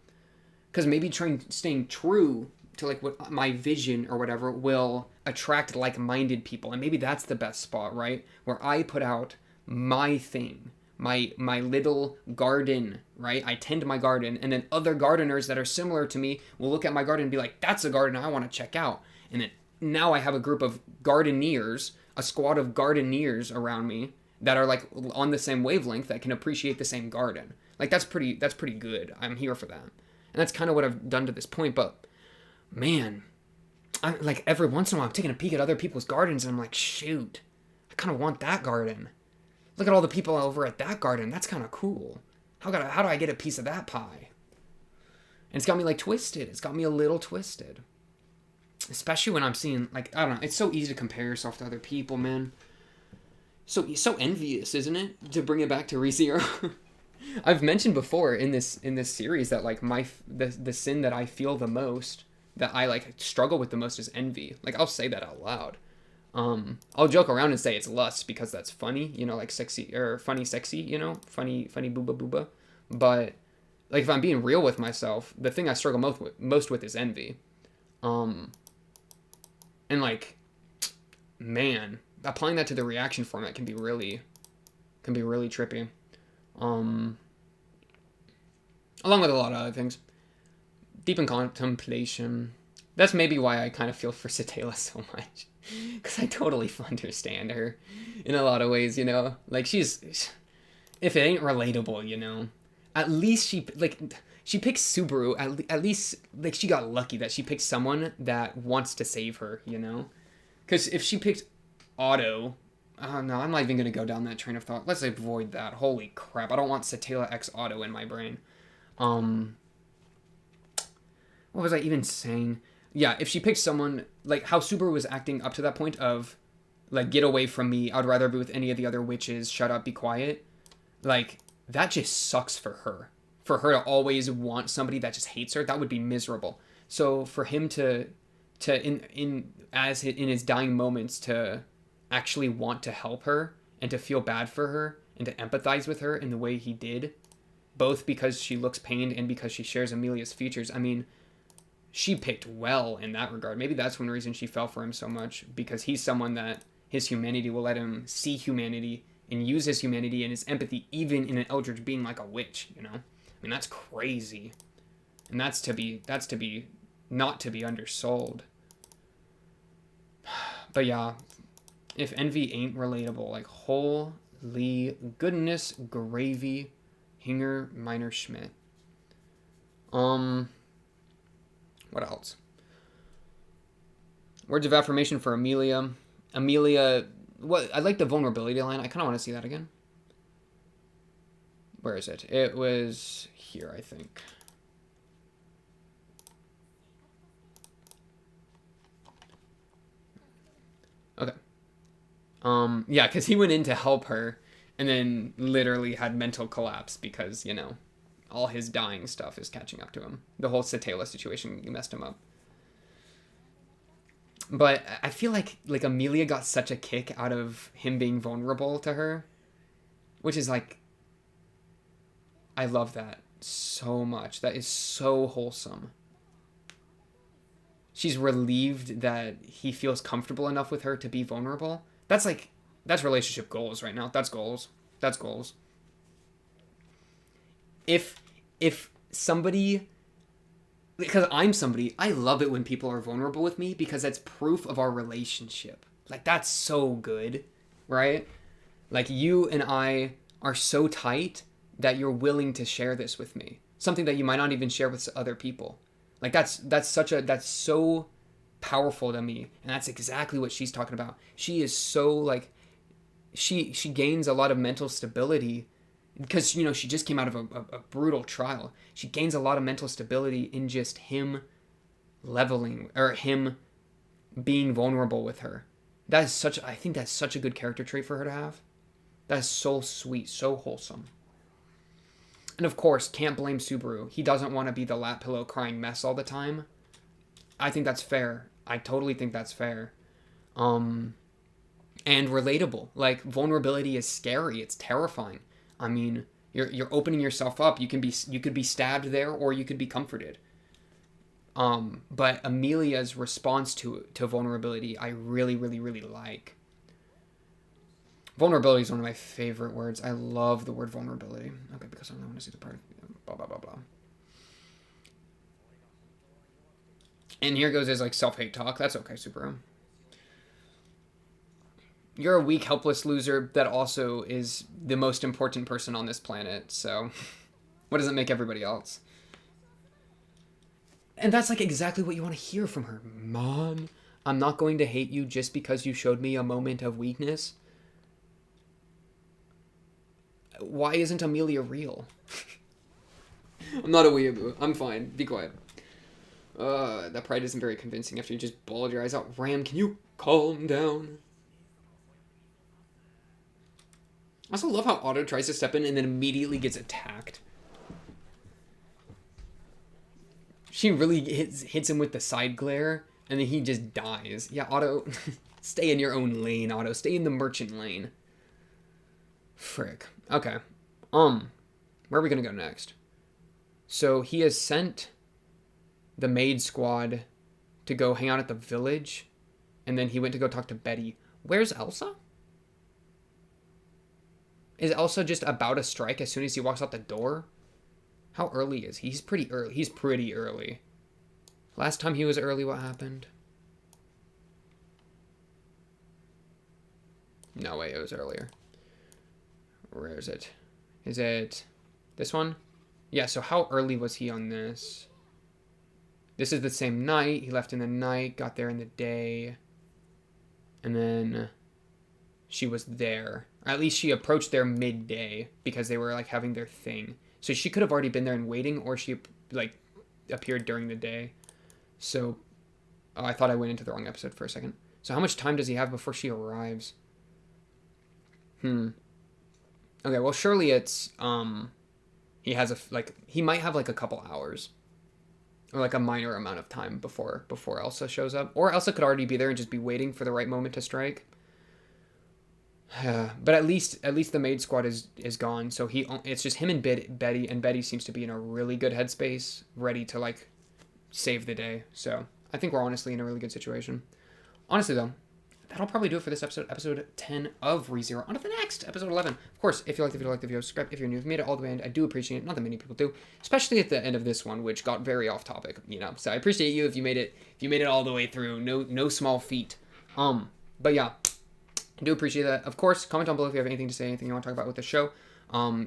Because maybe staying true to like what my vision or whatever will attract like-minded people. And maybe that's the best spot, right? Where I put out my thing, my little garden, right? I tend my garden, and then other gardeners that are similar to me will look at my garden and be like, that's a garden I want to check out. And then now I have a group of gardeneers, a squad of gardeneers around me that are like on the same wavelength that can appreciate the same garden. Like that's pretty good. I'm here for that. And that's kind of what I've done to this point. But man, I'm like every once in a while I'm taking a peek at other people's gardens and I'm like, shoot, I kind of want that garden. Look at all the people over at that garden. That's kind of cool. How do I get a piece of that pie? And it's got me like twisted. It's got me a little twisted. Especially when I'm seeing like, I don't know, it's so easy to compare yourself to other people, man. So envious, isn't it? To bring it back to ReZero. I've mentioned before in this series that like the sin that I feel the most, that I like struggle with the most, is envy. Like I'll say that out loud. I'll joke around and say it's lust because that's funny, you know, like sexy or funny sexy, you know, funny booba booba. But like if I'm being real with myself, the thing I struggle most with is envy. And like, man, applying that to the reaction format can be really trippy. Along with a lot of other things. Deep in contemplation. That's maybe why I kind of feel for Satella so much. Because I totally understand her in a lot of ways, you know? Like, she's... If it ain't relatable, you know? At least she picks Subaru. At least, like, she got lucky that she picked someone that wants to save her, you know? Because if she picked Otto... no, I'm not even going to go down that train of thought. Let's avoid that. Holy crap. I don't want Satella X Otto in my brain. What was I even saying? Yeah, if she picked someone, like how Subaru was acting up to that point of, like, get away from me, I'd rather be with any of the other witches, shut up, be quiet. Like, that just sucks for her. For her to always want somebody that just hates her, that would be miserable. So for him to in his dying moments, to actually want to help her and to feel bad for her and to empathize with her in the way he did, both because she looks pained and because she shares Amelia's features. I mean, she picked well in that regard. Maybe that's one reason she fell for him so much, because he's someone that his humanity will let him see humanity and use his humanity and his empathy even in an eldritch being like a witch, you know? I mean, that's crazy. And that's to be not to be undersold. But yeah, if envy ain't relatable, like, holy goodness gravy, Hinger Minor Schmidt. What else? Words of affirmation for Amelia. Amelia, what? I like the vulnerability line. I kind of want to see that again. Where is it? It was here, I think. Okay. Yeah, because he went in to help her and then literally had mental collapse because, you know, all his dying stuff is catching up to him. The whole Satella situation messed him up. But I feel like Amelia got such a kick out of him being vulnerable to her. which is like, I love that so much. That is so wholesome. She's relieved that he feels comfortable enough with her to be vulnerable. That's relationship goals right now. That's goals. That's goals. If somebody, because I'm somebody, I love it when people are vulnerable with me because that's proof of our relationship. Like, that's so good, right? Like, you and I are so tight that you're willing to share this with me. Something that you might not even share with other people. Like, that's so powerful to me. And that's exactly what she's talking about. She is so, like, she gains a lot of mental stability because, you know, she just came out of a brutal trial. She gains a lot of mental stability in just him leveling, or him being vulnerable with her. I think that's such a good character trait for her to have. That is so sweet, so wholesome. And of course, can't blame Subaru. He doesn't want to be the lap pillow crying mess all the time. I think that's fair. I totally think that's fair. And relatable. Like, vulnerability is scary. It's terrifying. I mean, you're opening yourself up. You could be stabbed there, or you could be comforted. But Amelia's response to vulnerability, I really, really, really like. Vulnerability is one of my favorite words. I love the word vulnerability. Okay, because I don't want to see the part. Blah, blah, blah, blah. And here goes his, like, self-hate talk. That's okay, Subaru. You're a weak, helpless loser that also is the most important person on this planet, so what does it make everybody else? And that's, like, exactly what you want to hear from her. Mom, I'm not going to hate you just because you showed me a moment of weakness. Why isn't Amelia real? I'm not a weeaboo. I'm fine. Be quiet. That pride isn't very convincing after you just bawled your eyes out. Ram, can you calm down? I also love how Otto tries to step in and then immediately gets attacked. She really hits him with the side glare, and then he just dies. Yeah, Otto, stay in your own lane, Otto. Stay in the merchant lane. Frick. Okay. Where are we gonna go next? So he has sent the maid squad to go hang out at the village, and then he went to go talk to Betty. Where's Elsa? Is Elsa just about to strike as soon as he walks out the door? How early is he? He's pretty early. He's pretty early. Last time he was early, what happened? No way, it was earlier. Where is it? Is it this one? Yeah, so how early was he on this? This is the same night. He left in the night, got there in the day. And then she was there. Or at least she approached there midday because they were, like, having their thing. So she could have already been there and waiting, or she, like, appeared during the day. So, oh, I thought I went into the wrong episode for a second. So how much time does he have before she arrives? Okay, well, surely it's, he has he might have, like, a couple hours. Or, like, a minor amount of time before Elsa shows up. Or Elsa could already be there and just be waiting for the right moment to strike. But at least the maid squad is gone, so it's just him and Betty, and Betty seems to be in a really good headspace, ready to, like, save the day. So I think we're honestly in a really good situation. Honestly, though, that'll probably do it for this episode 10 of ReZero. On to the next, episode 11. Of course, if you like the video, subscribe. If you're new, if you made it all the way in, I do appreciate it. Not that many people do, especially at the end of this one, which got very off topic, you know. So I appreciate you if you made it all the way through. No small feat. But yeah, I do appreciate that. Of course, comment down below if you have anything to say, anything you want to talk about with the show.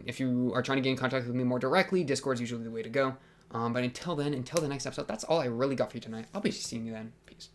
If you are trying to get in contact with me more directly, Discord is usually the way to go. But until then, until the next episode, that's all I really got for you tonight. I'll be seeing you then. Peace.